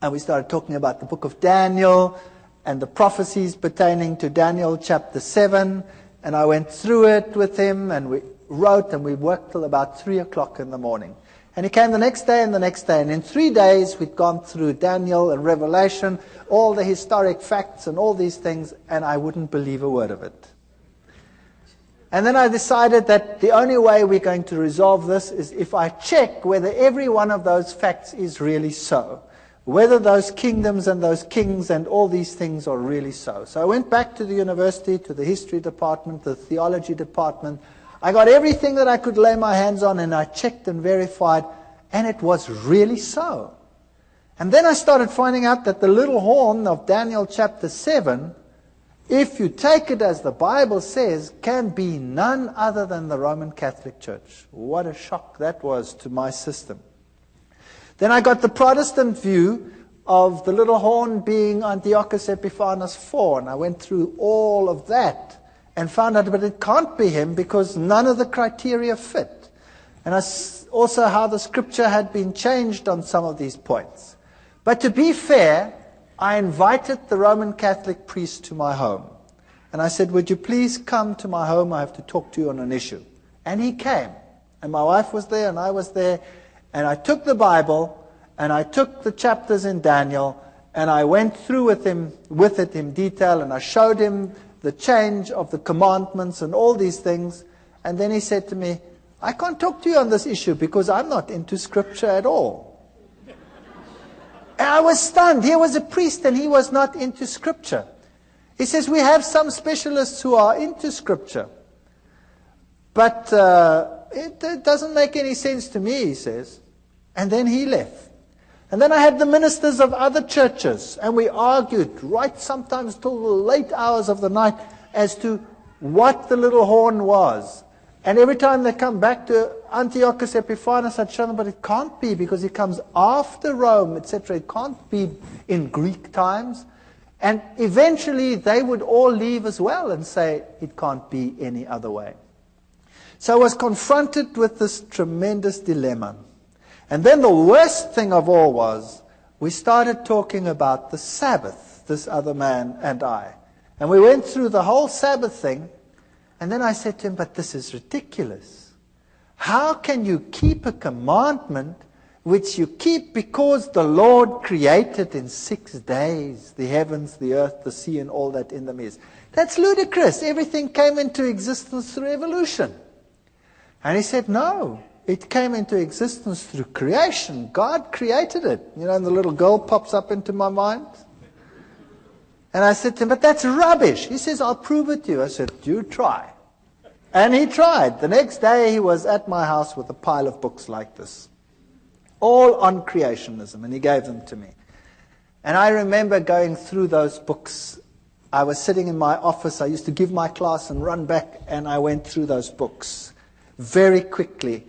And we started talking about the book of Daniel and the prophecies pertaining to Daniel chapter 7. And I went through it with him, and we wrote, and we worked till about 3 o'clock in the morning. And he came the next day and the next day. And in 3 days, we'd gone through Daniel and Revelation, all the historic facts and all these things, and I wouldn't believe a word of it. And then I decided that the only way we're going to resolve this is if I check whether every one of those facts is really so. Whether those kingdoms and those kings and all these things are really so. So I went back to the university, to the history department, the theology department. I got everything that I could lay my hands on, and I checked and verified, and it was really so. And then I started finding out that the little horn of Daniel chapter 7, if you take it as the Bible says, can be none other than the Roman Catholic Church. What a shock that was to my system. Then I got the Protestant view of the little horn being Antiochus Epiphanes IV, and I went through all of that and found out, but it can't be him because none of the criteria fit. And also how the scripture had been changed on some of these points. But to be fair, I invited the Roman Catholic priest to my home. And I said, would you please come to my home? I have to talk to you on an issue. And he came. And my wife was there, and I was there. And I took the Bible, and I took the chapters in Daniel, and I went through with it in detail, and I showed him the change of the commandments and all these things. And then he said to me, I can't talk to you on this issue because I'm not into scripture at all. And I was stunned. Here was a priest, and he was not into scripture. He says, we have some specialists who are into scripture. But it doesn't make any sense to me, he says. And then he left. And then I had the ministers of other churches, and we argued right sometimes till the late hours of the night as to what the little horn was. And every time they come back to Antiochus Epiphanes, I'd show them, but it can't be because he comes after Rome, etc. It can't be in Greek times. And eventually they would all leave as well and say it can't be any other way. So I was confronted with this tremendous dilemma. And then the worst thing of all was, we started talking about the Sabbath, this other man and I. And we went through the whole Sabbath thing, and then I said to him, but this is ridiculous. How can you keep a commandment which you keep because the Lord created in 6 days the heavens, the earth, the sea, and all that in them is? That's ludicrous. Everything came into existence through evolution. And he said, no. It came into existence through creation. God created it. You know, and the little girl pops up into my mind. And I said to him, but that's rubbish. He says, I'll prove it to you. I said, you try. And he tried. The next day he was at my house with a pile of books like this. All on creationism. And he gave them to me. And I remember going through those books. I was sitting in my office. I used to give my class and run back. And I went through those books very quickly.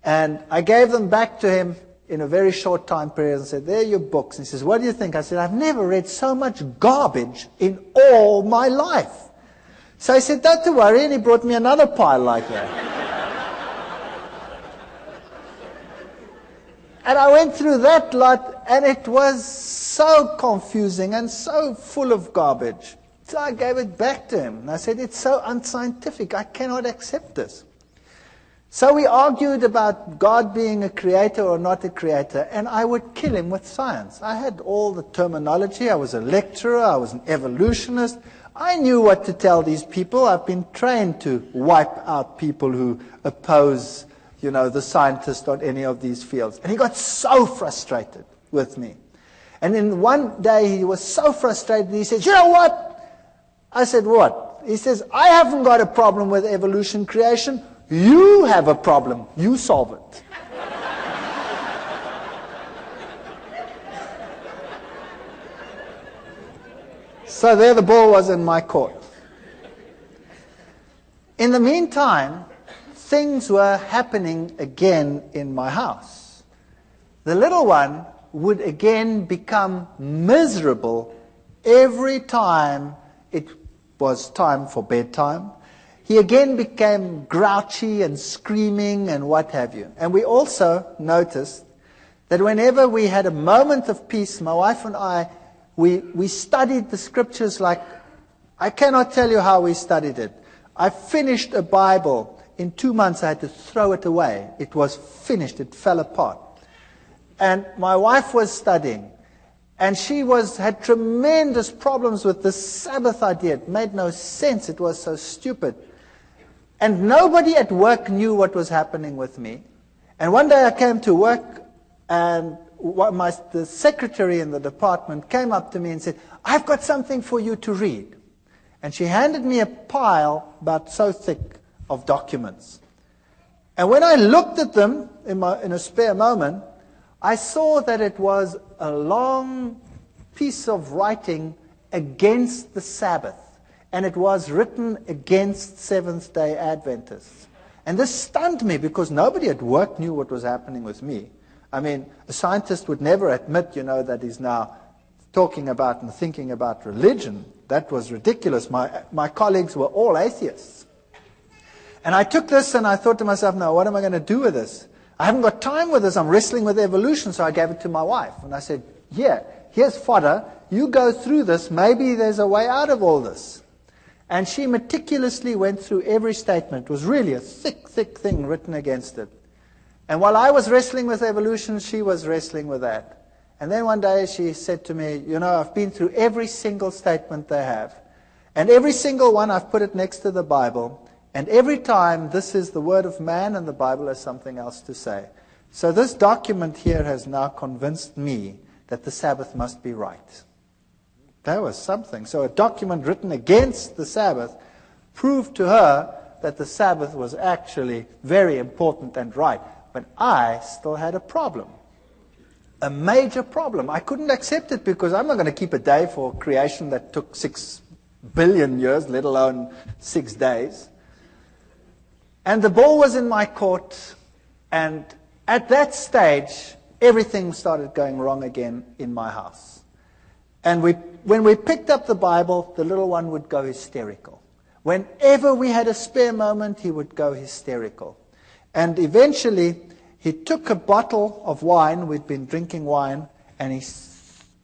And I gave them back to him in a very short time period and said, there are your books. And he says, what do you think? I said, I've never read so much garbage in all my life. So I said, don't worry. And he brought me another pile like that. And I went through that lot, and it was so confusing and so full of garbage. So I gave it back to him. And I said, it's so unscientific. I cannot accept this. So we argued about God being a creator or not a creator, and I would kill him with science. I had all the terminology. I was a lecturer. I was an evolutionist. I knew what to tell these people. I've been trained to wipe out people who oppose, the scientist on any of these fields. And he got so frustrated with me. And then one day he was so frustrated, he said, you know what? I said, what? He says, I haven't got a problem with evolution creation. You have a problem. You solve it. So there the ball was in my court. In the meantime, things were happening again in my house. The little one would again become miserable every time it was time for bedtime. He again became grouchy and screaming and what have you. And we also noticed that whenever we had a moment of peace, my wife and I, we studied the scriptures like, I cannot tell you how we studied it. I finished a Bible. In 2 months I had to throw it away. It was finished. It fell apart. And my wife was studying. And she had tremendous problems with the Sabbath idea. It made no sense. It was so stupid. And nobody at work knew what was happening with me. And one day I came to work, and the secretary in the department came up to me and said, I've got something for you to read. And she handed me a pile about so thick of documents. And when I looked at them in a spare moment, I saw that it was a long piece of writing against the Sabbath. And it was written against Seventh-day Adventists. And this stunned me because nobody at work knew what was happening with me. I mean, a scientist would never admit, that he's now talking about and thinking about religion. That was ridiculous. My colleagues were all atheists. And I took this and I thought to myself, now what am I going to do with this? I haven't got time with this. I'm wrestling with evolution. So I gave it to my wife. And I said, here's fodder. You go through this. Maybe there's a way out of all this. And she meticulously went through every statement. It was really a thick, thick thing written against it. And while I was wrestling with evolution, she was wrestling with that. And then one day she said to me, I've been through every single statement they have. And every single one, I've put it next to the Bible. And every time, this is the word of man and the Bible has something else to say. So this document here has now convinced me that the Sabbath must be right. That was something. So a document written against the Sabbath proved to her that the Sabbath was actually very important and right. But I still had a problem. A major problem. I couldn't accept it because I'm not going to keep a day for creation that took 6 billion years, let alone 6 days. And the ball was in my court. And at that stage, everything started going wrong again in my house. And when we picked up the Bible, the little one would go hysterical. Whenever we had a spare moment, he would go hysterical. And eventually, he took a bottle of wine, we'd been drinking wine, and he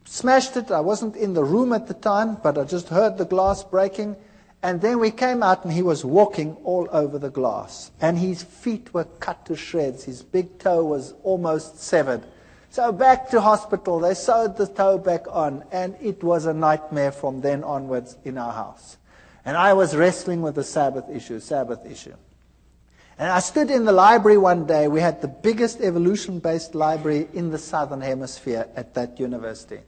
smashed it. I wasn't in the room at the time, but I just heard the glass breaking. And then we came out, and he was walking all over the glass. And his feet were cut to shreds. His big toe was almost severed. So back to hospital, they sewed the toe back on, and it was a nightmare from then onwards in our house. And I was wrestling with the Sabbath issue. And I stood in the library one day. We had the biggest evolution-based library in the Southern Hemisphere at that university.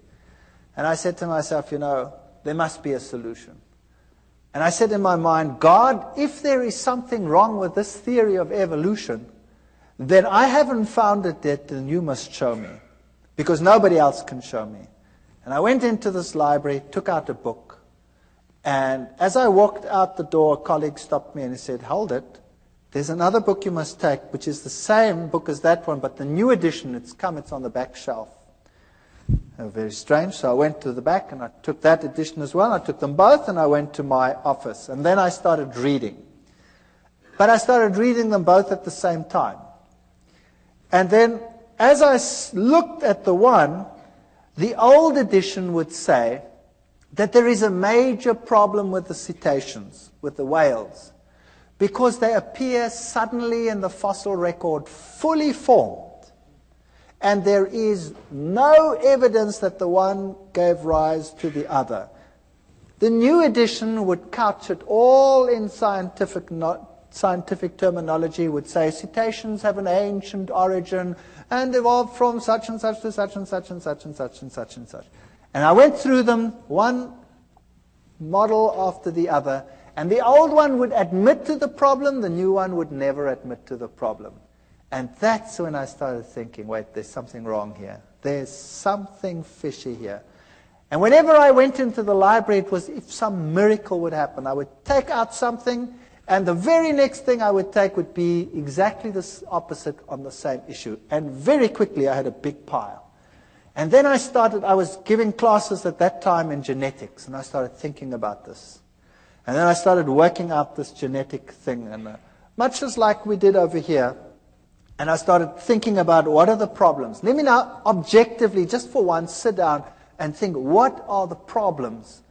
And I said to myself, there must be a solution. And I said in my mind, God, if there is something wrong with this theory of evolution, then I haven't found it yet, and you must show me. Because nobody else can show me. And I went into this library, took out a book. And as I walked out the door, a colleague stopped me and he said, hold it. There's another book you must take, which is the same book as that one, but the new edition, it's on the back shelf. Very strange. So I went to the back and I took that edition as well. I took them both and I went to my office. And then I started reading. But I started reading them both at the same time. And then as I looked at the one, the old edition would say that there is a major problem with the cetaceans, with the whales, because they appear suddenly in the fossil record fully formed. And there is no evidence that the one gave rise to the other. The new edition would couch it all in scientific terminology, would say cetaceans have an ancient origin and evolved from such and such to such and such and such and such and such and such. And I went through them, one model after the other, and the old one would admit to the problem, the new one would never admit to the problem. And that's when I started thinking, wait, there's something wrong here. There's something fishy here. And whenever I went into the library, it was if some miracle would happen. I would take out something, and the very next thing I would take would be exactly the opposite on the same issue. And very quickly I had a big pile. And then I was giving classes at that time in genetics, and I started thinking about this. And then I started working out this genetic thing, and much as like we did over here. And I started thinking about what are the problems. Let me now objectively, just for once, sit down and think, what are the problems?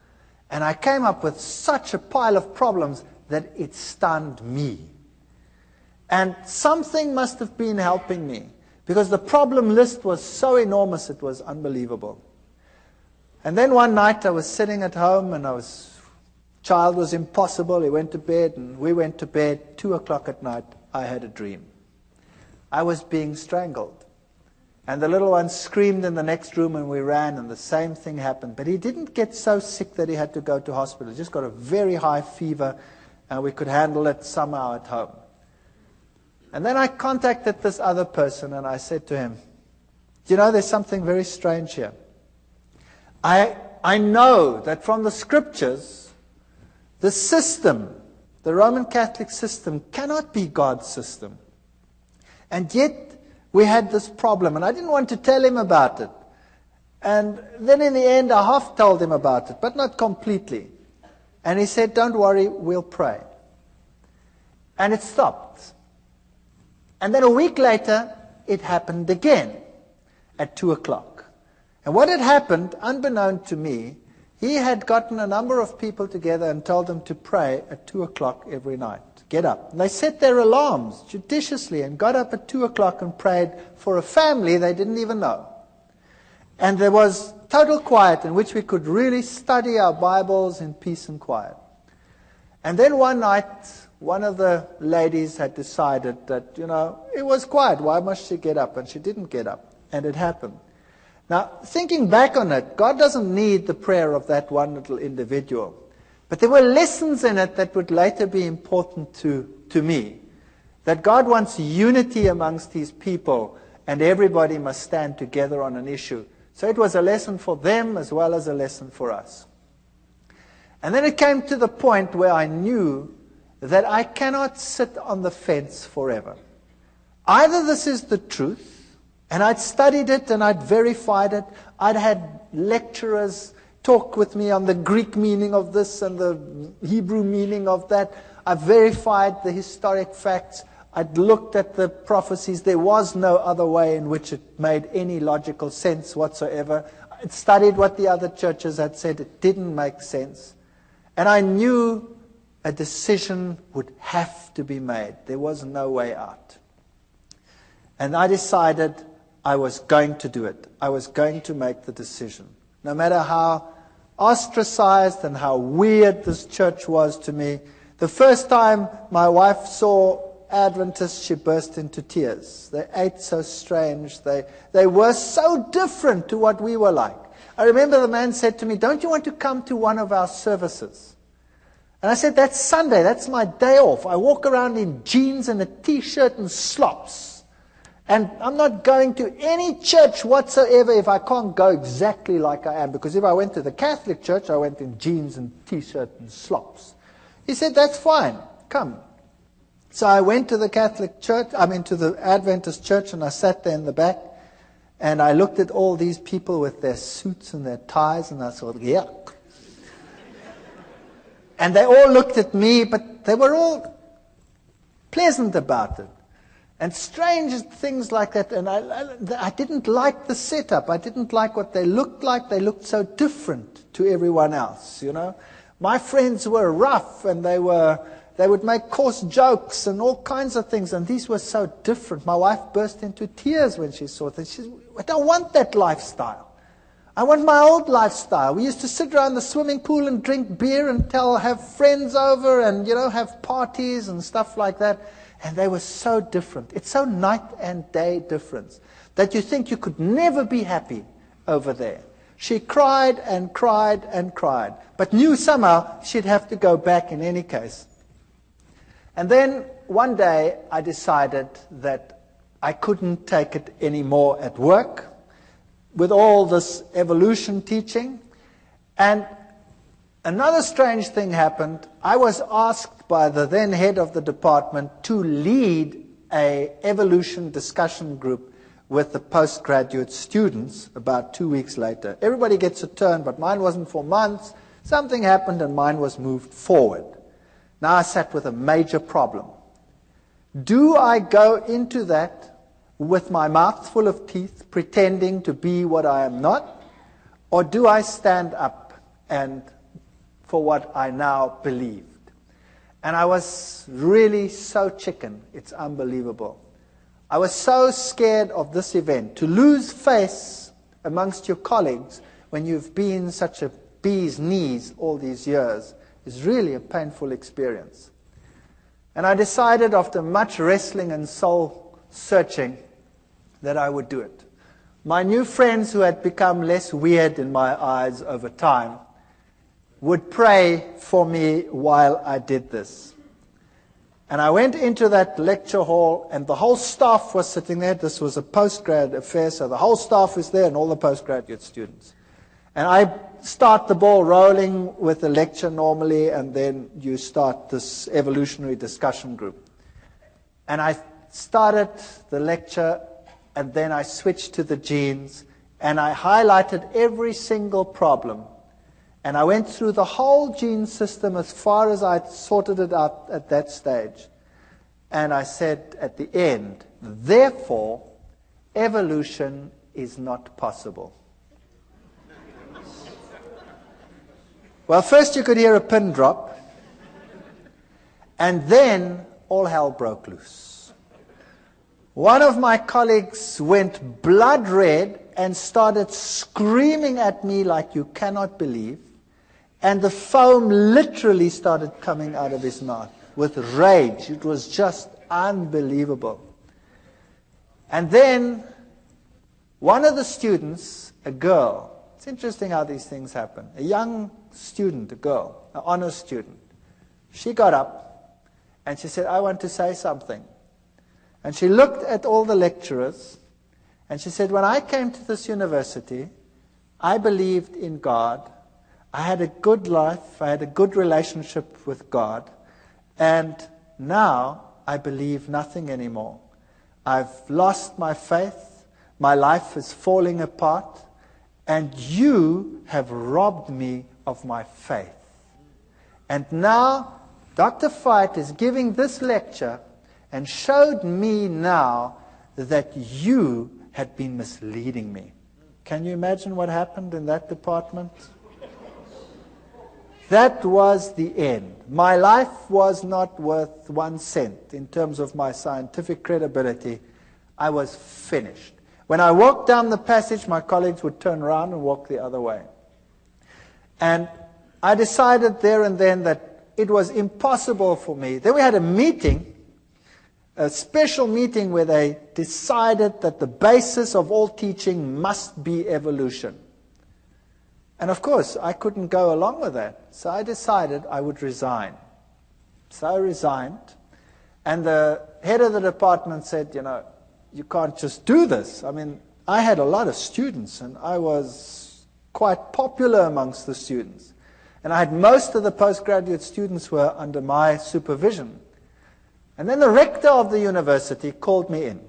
And I came up with such a pile of problems that it stunned me. And something must have been helping me, because the problem list was so enormous, it was unbelievable. And then one night I was sitting at home, and child was impossible. He went to bed, and we went to bed. 2 o'clock at night, I had a dream. I was being strangled. And the little one screamed in the next room, and we ran, and the same thing happened. But he didn't get so sick that he had to go to hospital. He just got a very high fever, and we could handle it somehow at home. And then I contacted this other person, and I said to him, you know, there's something very strange here. I know that from the scriptures, the system, the Roman Catholic system, cannot be God's system. And yet, we had this problem, and I didn't want to tell him about it. And then in the end, I half told him about it, but not completely. And he said, don't worry, we'll pray. And it stopped. And then a week later, it happened again at 2 o'clock. And what had happened, unbeknown to me, he had gotten a number of people together and told them to pray at 2 o'clock every night. Get up. And they set their alarms judiciously and got up at 2 o'clock and prayed for a family they didn't even know. And there was total quiet in which we could really study our Bibles in peace and quiet. And then one night, one of the ladies had decided that, it was quiet. Why must she get up? And she didn't get up. And it happened. Now, thinking back on it, God doesn't need the prayer of that one little individual. But there were lessons in it that would later be important to me. That God wants unity amongst His people, and everybody must stand together on an issue. So it was a lesson for them as well as a lesson for us. And then it came to the point where I knew that I cannot sit on the fence forever. Either this is the truth, and I'd studied it and I'd verified it. I'd had lecturers talk with me on the Greek meaning of this and the Hebrew meaning of that. I verified the historic facts. I'd looked at the prophecies. There was no other way in which it made any logical sense whatsoever. I'd studied what the other churches had said. It didn't make sense. And I knew a decision would have to be made. There was no way out. And I decided I was going to do it. I was going to make the decision. No matter how ostracized and how weird this church was to me. The first time my wife saw Adventists, she burst into tears. They ate so strange. They were so different to what we were like. I remember the man said to me, don't you want to come to one of our services? And I said, that's Sunday. That's my day off. I walk around in jeans and a T-shirt and slops. And I'm not going to any church whatsoever if I can't go exactly like I am. Because if I went to the Catholic church, I went in jeans and T-shirt and slops. He said, that's fine. Come. So I went to the Catholic church, to the Adventist church, and I sat there in the back. And I looked at all these people with their suits and their ties, and I thought, yuck. And they all looked at me, but they were all pleasant about it. And strange things like that. And I didn't like the setup. I didn't like what they looked like. They looked so different to everyone else, you know. My friends were rough, and they would make coarse jokes and all kinds of things, and these were so different. My wife burst into tears when she saw this. She said, I don't want that lifestyle. I want my old lifestyle. We used to sit around the swimming pool and drink beer and have friends over and, you know, have parties and stuff like that. And they were so different. It's so night and day difference that you think you could never be happy over there. She cried and cried and cried, but knew somehow she'd have to go back in any case. And then one day I decided that I couldn't take it anymore at work with all this evolution teaching. And another strange thing happened. I was asked by the then head of the department to lead an evolution discussion group with the postgraduate students about 2 weeks later. Everybody gets a turn, but mine wasn't for months. Something happened and mine was moved forward. Now I sat with a major problem. Do I go into that with my mouth full of teeth, pretending to be what I am not? Or do I stand up and for what I now believed? And I was really so chicken, it's unbelievable. I was so scared of this event. To lose face amongst your colleagues when you've been such a bee's knees all these years is really a painful experience. And I decided after much wrestling and soul searching that I would do it. My new friends, who had become less weird in my eyes over time, would pray for me while I did this. And I went into that lecture hall, and the whole staff was sitting there. This was a postgrad affair, so the whole staff was there and all the postgraduate students. And I start the ball rolling with the lecture normally, and then you start this evolutionary discussion group. And I started the lecture, and then I switched to the genes, and I highlighted every single problem. And I went through the whole gene system as far as I'd sorted it out at that stage. And I said at the end, therefore, evolution is not possible. Well, first you could hear a pin drop, and then all hell broke loose. One of my colleagues went blood red and started screaming at me like you cannot believe. And the foam literally started coming out of his mouth with rage. It was just unbelievable. And then one of the students, a girl, it's interesting how these things happen, a young student, a girl, an honors student, she got up and she said, I want to say something. And she looked at all the lecturers and she said, when I came to this university, I believed in God. I had a good life, I had a good relationship with God, and now I believe nothing anymore. I've lost my faith, my life is falling apart, and you have robbed me of my faith. And now Dr. Veith is giving this lecture and showed me now that you had been misleading me. Can you imagine what happened in that department? That was the end. My life was not worth 1 cent in terms of my scientific credibility. I was finished. When I walked down the passage, my colleagues would turn around and walk the other way. And I decided there and then that it was impossible for me. Then we had a meeting, a special meeting where they decided that the basis of all teaching must be evolution. And of course, I couldn't go along with that. So I decided I would resign. So I resigned. And the head of the department said, you know, you can't just do this. I mean, I had a lot of students, and I was quite popular amongst the students. And I had most of the postgraduate students were under my supervision. And then the rector of the university called me in.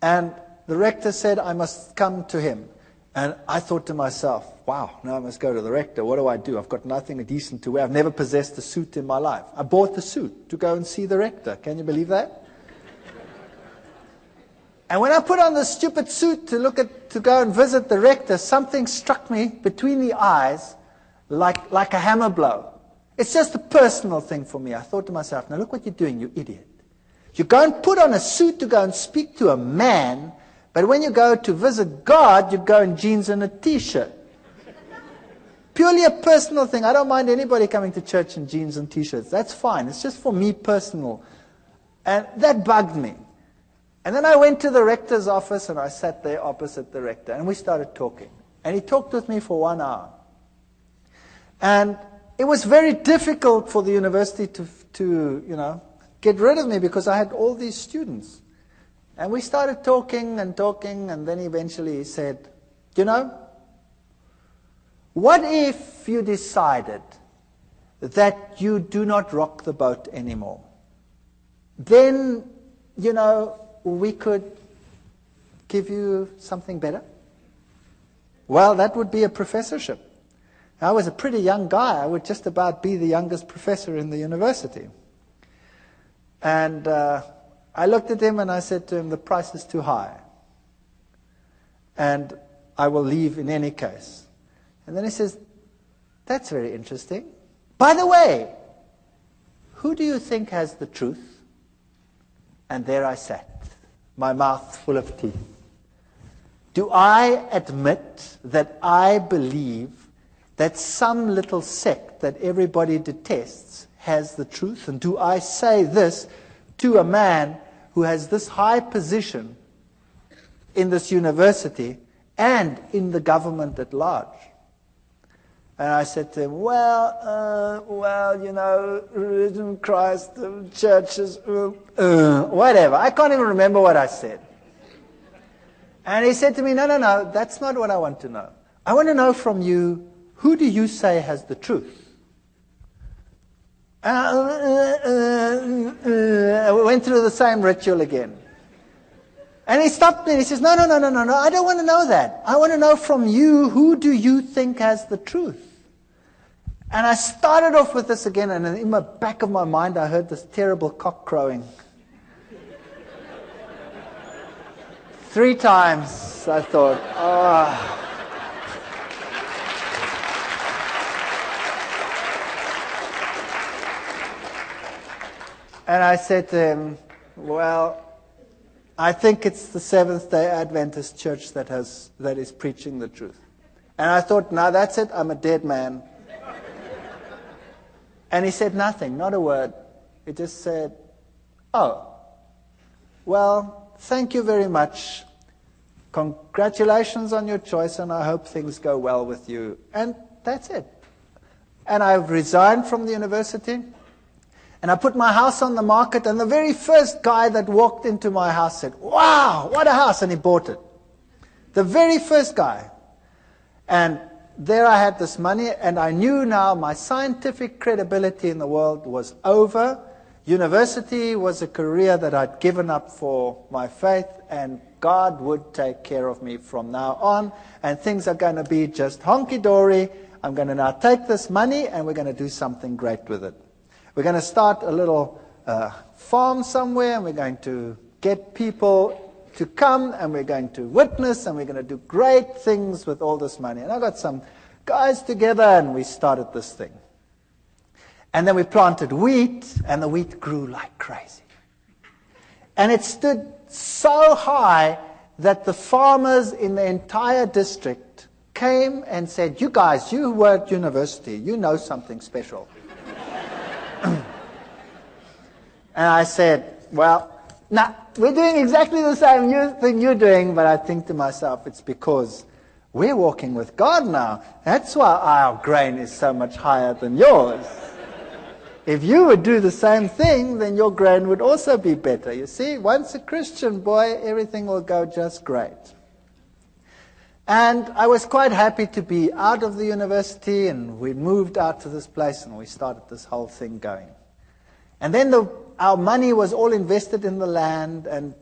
And the rector said I must come to him. And I thought to myself, wow, now I must go to the rector. What do? I've got nothing decent to wear. I've never possessed a suit in my life. I bought the suit to go and see the rector. Can you believe that? And when I put on this stupid suit to go and visit the rector, something struck me between the eyes like a hammer blow. It's just a personal thing for me. I thought to myself, now look what you're doing, you idiot. You go and put on a suit to go and speak to a man, but when you go to visit God, you go in jeans and a t-shirt. Purely a personal thing. I don't mind anybody coming to church in jeans and t-shirts. That's fine. It's just for me personal. And that bugged me. And then I went to the rector's office and I sat there opposite the rector and we started talking. And he talked with me for 1 hour. And it was very difficult for the university to get rid of me because I had all these students. And we started talking, and then eventually he said, what if you decided that you do not rock the boat anymore? Then, we could give you something better. Well, that would be a professorship. I was a pretty young guy. I would just about be the youngest professor in the university. And I looked at him and I said to him, the price is too high. And I will leave in any case. And then he says, that's very interesting. By the way, who do you think has the truth? And there I sat, my mouth full of teeth. Do I admit that I believe that some little sect that everybody detests has the truth? And do I say this to a man who has this high position in this university and in the government at large? And I said to him, religion, Christ, churches, whatever. I can't even remember what I said. And he said to me, no, that's not what I want to know. I want to know from you, who do you say has the truth? I went through the same ritual again. And he stopped me and he says, no, I don't want to know that. I want to know from you, who do you think has the truth? And I started off with this again, and in the back of my mind I heard this terrible cock crowing. 3 times I thought, And I said to him, well, I think it's the Seventh-day Adventist Church that is preaching the truth. And I thought, no, that's it, I'm a dead man. And he said nothing, not a word. He just said, oh, well, thank you very much. Congratulations on your choice, and I hope things go well with you. And that's it. And I've resigned from the university. And I put my house on the market, and the very first guy that walked into my house said, wow, what a house, and he bought it. The very first guy. And there I had this money, and I knew now my scientific credibility in the world was over. University was a career that I'd given up for my faith, and God would take care of me from now on, and things are going to be just honky-dory. I'm going to now take this money, and we're going to do something great with it. We're going to start a little farm somewhere, and we're going to get people to come, and we're going to witness, and we're going to do great things with all this money. And I got some guys together, and we started this thing. And then we planted wheat, and the wheat grew like crazy. And it stood so high that the farmers in the entire district came and said, you guys, you were at university, you know something special. And I said, well, we're doing exactly the same thing you're doing, but I think to myself, it's because we're walking with God now. That's why our grain is so much higher than yours. If you would do the same thing, then your grain would also be better. You see, once a Christian boy, everything will go just great. And I was quite happy to be out of the university, and we moved out to this place, and we started this whole thing going. And then our money was all invested in the land, and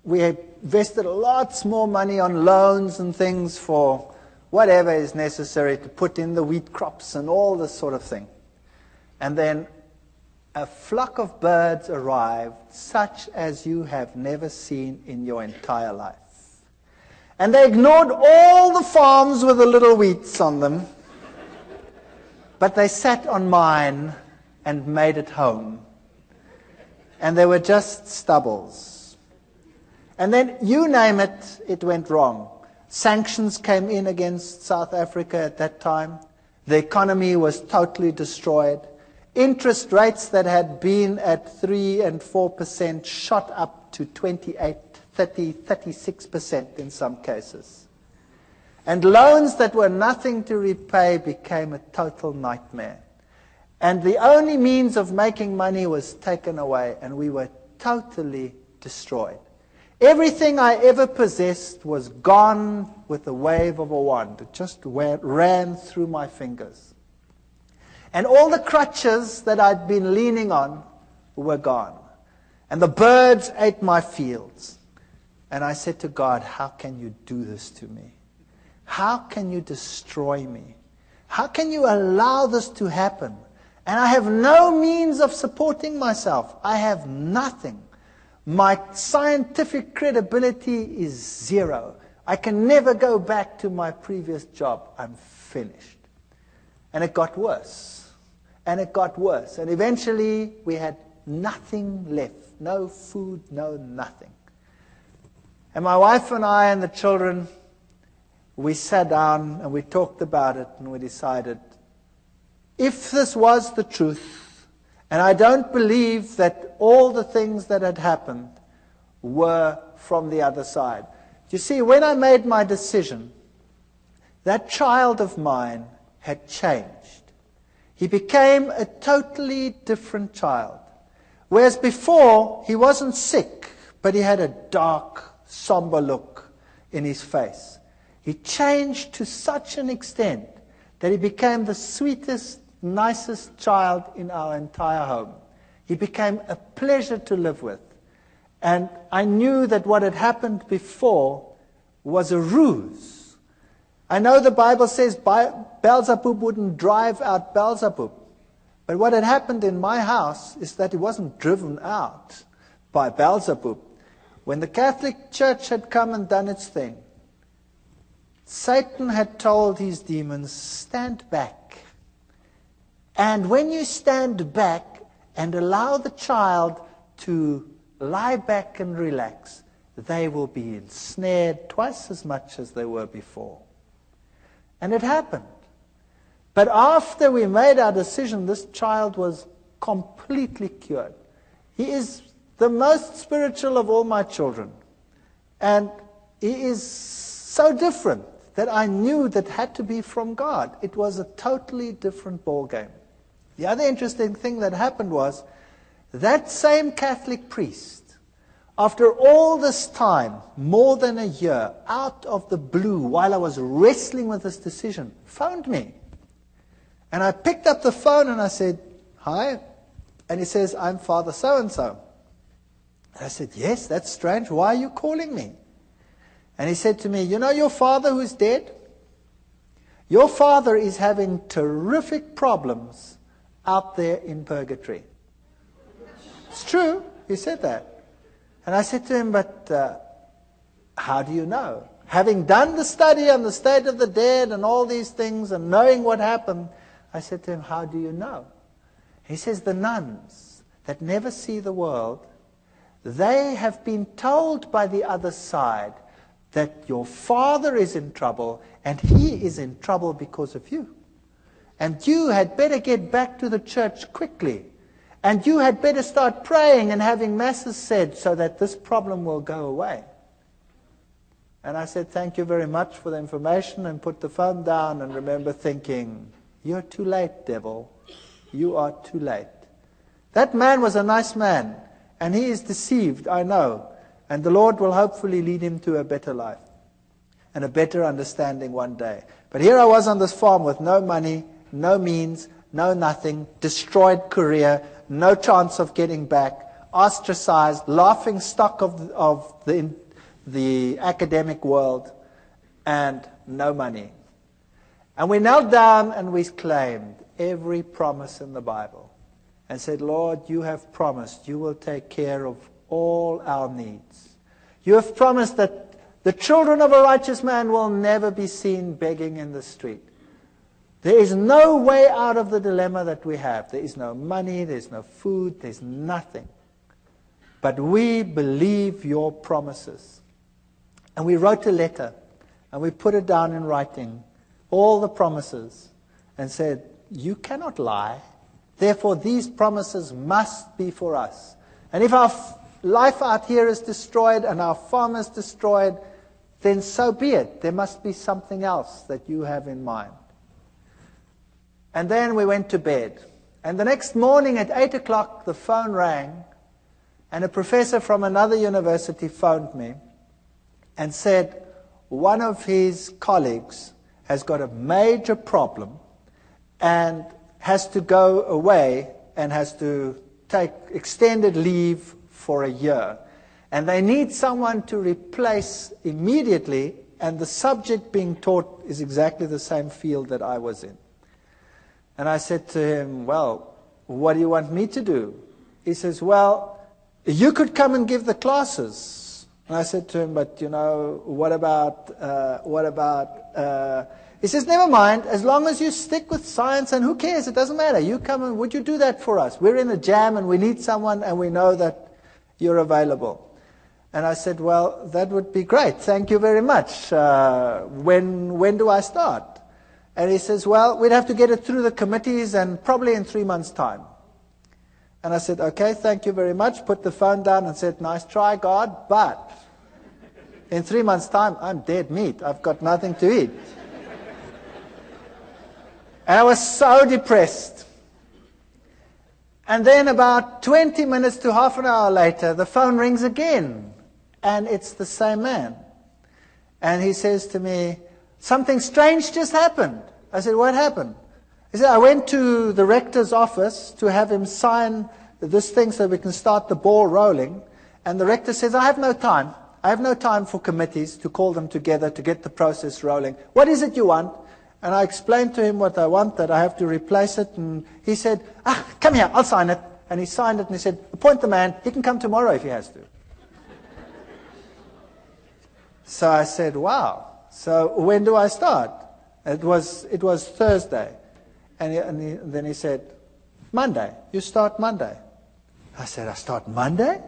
we had invested lots more money on loans and things for whatever is necessary to put in the wheat crops and all this sort of thing. And then a flock of birds arrived, such as you have never seen in your entire life. And they ignored all the farms with the little wheats on them, but they sat on mine and made it home. And they were just stubbles. And then, you name it, it went wrong. Sanctions came in against South Africa at that time. The economy was totally destroyed. Interest rates that had been at 3 and 4% shot up to 28, 30, 36% in some cases. And loans that were nothing to repay became a total nightmare. And the only means of making money was taken away, and we were totally destroyed. Everything I ever possessed was gone with the wave of a wand. It just ran through my fingers. And all the crutches that I'd been leaning on were gone. And the birds ate my fields. And I said to God, how can you do this to me? How can you destroy me? How can you allow this to happen? And I have no means of supporting myself. I have nothing. My scientific credibility is zero. I can never go back to my previous job. I'm finished. And it got worse. And it got worse. And eventually we had nothing left. No food, no nothing. And my wife and I and the children, we sat down and we talked about it, and we decided, if this was the truth, and I don't believe that all the things that had happened were from the other side. You see, when I made my decision, that child of mine had changed. He became a totally different child. Whereas before, he wasn't sick, but he had a dark, somber look in his face. He changed to such an extent that he became the sweetest, nicest child in our entire home. He became a pleasure to live with. And I knew that what had happened before was a ruse. I know the Bible says Beelzebub wouldn't drive out Beelzebub. But what had happened in my house is that he wasn't driven out by Beelzebub. When the Catholic Church had come and done its thing, Satan had told his demons, stand back. And when you stand back and allow the child to lie back and relax, they will be ensnared twice as much as they were before. And it happened. But after we made our decision, this child was completely cured. He is the most spiritual of all my children. And he is so different that I knew that had to be from God. It was a totally different ballgame. The other interesting thing that happened was that same Catholic priest, after all this time, more than a year, out of the blue, while I was wrestling with this decision, phoned me. And I picked up the phone and I said, hi. And he says, I'm Father so-and-so. And I said, yes, that's strange. Why are you calling me? And he said to me, you know your father who's dead? Your father is having terrific problems out there in purgatory. It's true. He said that. And I said to him, but how do you know? Having done the study on the state of the dead and all these things and knowing what happened, I said to him, how do you know? He says, the nuns that never see the world, they have been told by the other side that your father is in trouble and he is in trouble because of you. And you had better get back to the church quickly. And you had better start praying and having masses said so that this problem will go away. And I said, thank you very much for the information, and put the phone down and remember thinking, you're too late, devil. You are too late. That man was a nice man, and he is deceived, I know. And the Lord will hopefully lead him to a better life and a better understanding one day. But here I was on this farm with no money, no means, no nothing, destroyed career, no chance of getting back, ostracized, laughing stock of the academic world, and no money. And we knelt down and we claimed every promise in the Bible. and said, Lord, you have promised you will take care of all our needs. You have promised that the children of a righteous man will never be seen begging in the street. There is no way out of the dilemma that we have. There is no money, there's no food, there's nothing. But we believe your promises. And we wrote a letter, and we put it down in writing, all the promises, and said, you cannot lie. Therefore, these promises must be for us. And if our life out here is destroyed and our farm is destroyed, then so be it. There must be something else that you have in mind. And then we went to bed. And the next morning at 8 o'clock, the phone rang, and a professor from another university phoned me and said one of his colleagues has got a major problem and has to go away and has to take extended leave for a year. And they need someone to replace immediately, and the subject being taught is exactly the same field that I was in. And I said to him, well, what do you want me to do? He says, well, you could come and give the classes. And I said to him, but what about, he says, never mind, as long as you stick with science, and who cares, it doesn't matter. You come and would you do that for us? We're in a jam and we need someone and we know that you're available. And I said, well, that would be great. Thank you very much. When do I start? And he says, well, we'd have to get it through the committees and probably in 3 months' time. And I said, okay, thank you very much. Put the phone down and said, nice try, God, but in 3 months' time, I'm dead meat. I've got nothing to eat. And I was so depressed. And then about 20 minutes to half an hour later, the phone rings again. And it's the same man. And he says to me, something strange just happened. I said, what happened? He said, I went to the rector's office to have him sign this thing so we can start the ball rolling. And the rector says, I have no time. I have no time for committees to call them together to get the process rolling. What is it you want? And I explained to him what I want, that I have to replace it. And he said, come here, I'll sign it. And he signed it and he said, appoint the man. He can come tomorrow if he has to. So I said, wow. So when do I start? It was Thursday. And then he said, Monday. You start Monday. I said, I start Monday?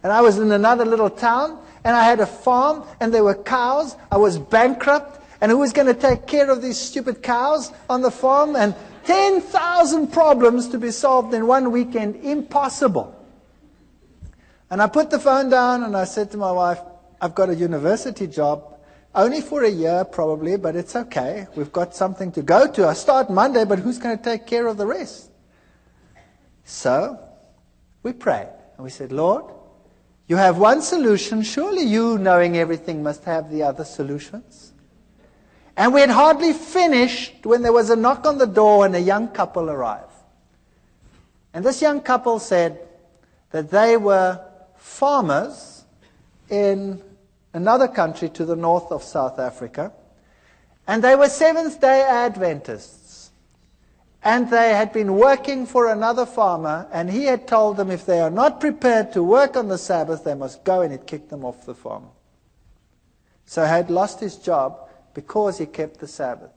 And I was in another little town, and I had a farm, and there were cows. I was bankrupt, and who was going to take care of these stupid cows on the farm? And 10,000 problems to be solved in one weekend. Impossible. And I put the phone down, and I said to my wife, I've got a university job. Only for a year, probably, but it's okay. We've got something to go to. I start Monday, but who's going to take care of the rest? So, we prayed. And we said, Lord, you have one solution. Surely you, knowing everything, must have the other solutions. And we had hardly finished when there was a knock on the door and a young couple arrived. And this young couple said that they were farmers in another country to the north of South Africa, and they were Seventh-day Adventists. And they had been working for another farmer, and he had told them if they are not prepared to work on the Sabbath, they must go, and he'd kicked them off the farm. So he had lost his job because he kept the Sabbath.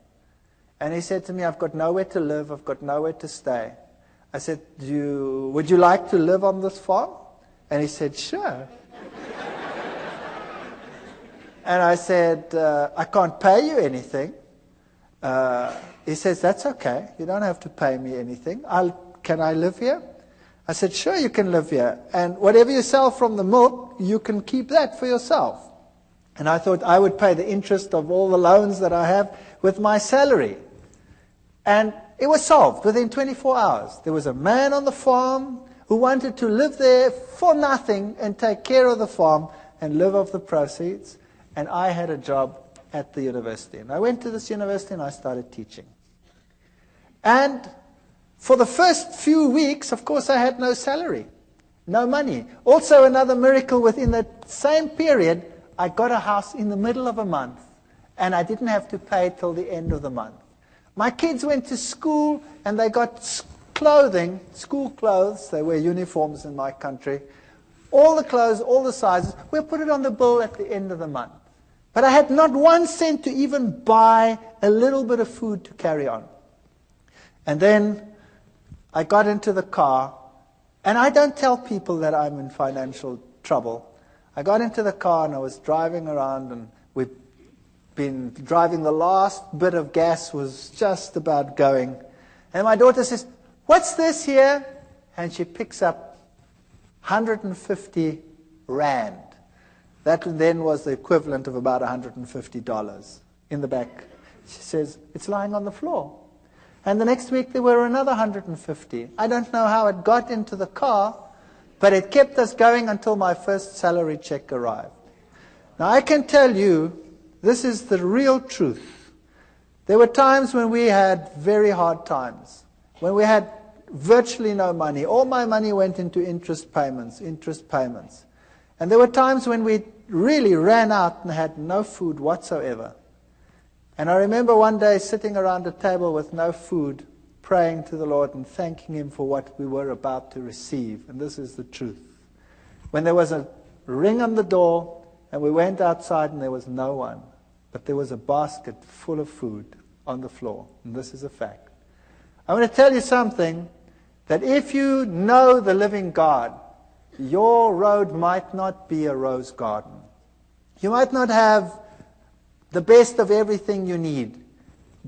And he said to me, I've got nowhere to live, I've got nowhere to stay. I said, would you like to live on this farm? And he said, sure. And I said, I can't pay you anything. He says, that's okay. You don't have to pay me anything. Can I live here? I said, sure, you can live here. And whatever you sell from the milk, you can keep that for yourself. And I thought I would pay the interest of all the loans that I have with my salary. And it was solved within 24 hours. There was a man on the farm who wanted to live there for nothing and take care of the farm and live off the proceeds. And I had a job at the university. And I went to this university and I started teaching. And for the first few weeks, of course, I had no salary, no money. Also another miracle, within that same period, I got a house in the middle of a month. And I didn't have to pay till the end of the month. My kids went to school and they got clothing, school clothes, they wear uniforms in my country, all the clothes, all the sizes, we'll put it on the bill at the end of the month. But I had not 1 cent to even buy a little bit of food to carry on. And then I got into the car, and I don't tell people that I'm in financial trouble. I got into the car and I was driving around, and we've been driving, the last bit of gas was just about going. And my daughter says, "What's this here?" And she picks up 150 rand. That then was the equivalent of about $150 in the back. She says, "It's lying on the floor." And the next week there were another 150. I don't know how it got into the car, but it kept us going until my first salary check arrived. Now I can tell you, this is the real truth. There were times when we had very hard times, when we had virtually no money. All my money went into interest payments. And there were times when we really ran out and had no food whatsoever. And I remember one day sitting around a table with no food, praying to the Lord and thanking Him for what we were about to receive. And this is the truth. When there was a ring on the door, and we went outside and there was no one, but there was a basket full of food on the floor. And this is a fact. I want to tell you something, that if you know the living God, your road might not be a rose garden. You might not have the best of everything you need,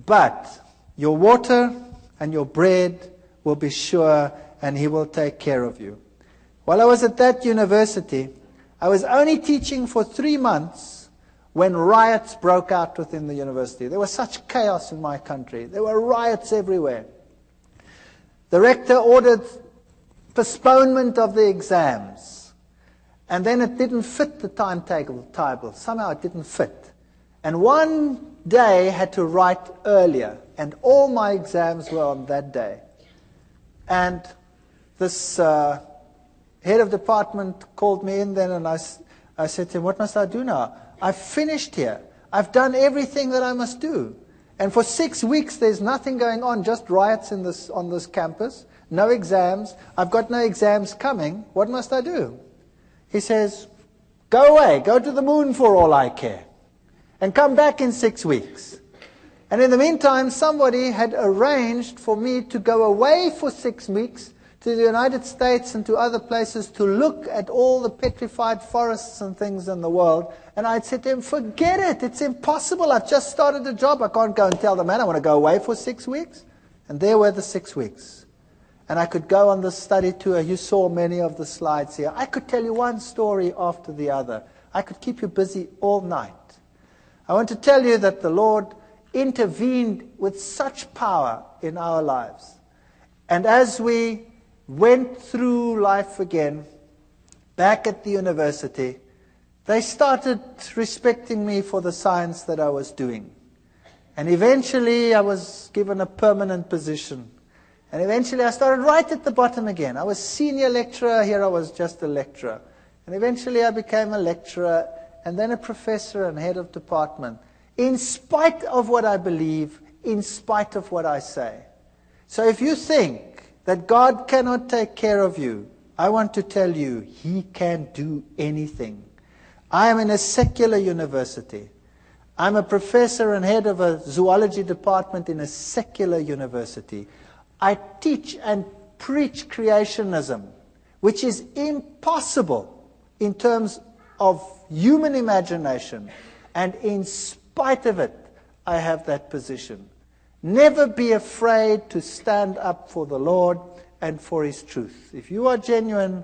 but your water and your bread will be sure, and He will take care of you. While I was at that university, I was only teaching for 3 months when riots broke out within the university. There was such chaos in my country. There were riots everywhere. The rector ordered postponement of the exams, and then it didn't fit the timetable. Somehow it didn't fit. And one day I had to write earlier, and all my exams were on that day. And this head of department called me in then, and I said to him, "What must I do now? I've finished here. I've done everything that I must do. And for 6 weeks there's nothing going on, just riots on this campus, no exams. I've got no exams coming. What must I do?" He says, "Go away, go to the moon for all I care, and come back in 6 weeks." And in the meantime, somebody had arranged for me to go away for 6 weeks to the United States and to other places to look at all the petrified forests and things in the world. And I'd said to him, "Forget it, it's impossible. I've just started a job. I can't go and tell the man I want to go away for 6 weeks. And there were the 6 weeks. And I could go on this study tour. You saw many of the slides here. I could tell you one story after the other. I could keep you busy all night. I want to tell you that the Lord intervened with such power in our lives. And as we went through life again, back at the university, they started respecting me for the science that I was doing. And eventually I was given a permanent position. And eventually I started right at the bottom again. I was senior lecturer, here I was just a lecturer. And eventually I became a lecturer, and then a professor and head of department, in spite of what I believe, in spite of what I say. So if you think that God cannot take care of you, I want to tell you, He can do anything. I am in a secular university. I'm a professor and head of a zoology department in a secular university. I teach and preach creationism, which is impossible in terms of human imagination. And in spite of it, I have that position. Never be afraid to stand up for the Lord and for His truth. If you are genuine,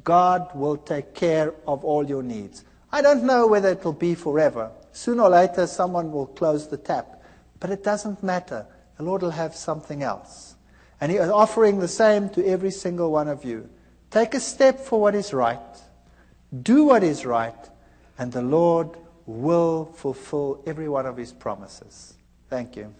God will take care of all your needs. I don't know whether it will be forever. Sooner or later, someone will close the tap. But it doesn't matter. The Lord will have something else. And He is offering the same to every single one of you. Take a step for what is right. Do what is right. And the Lord will fulfill every one of His promises. Thank you.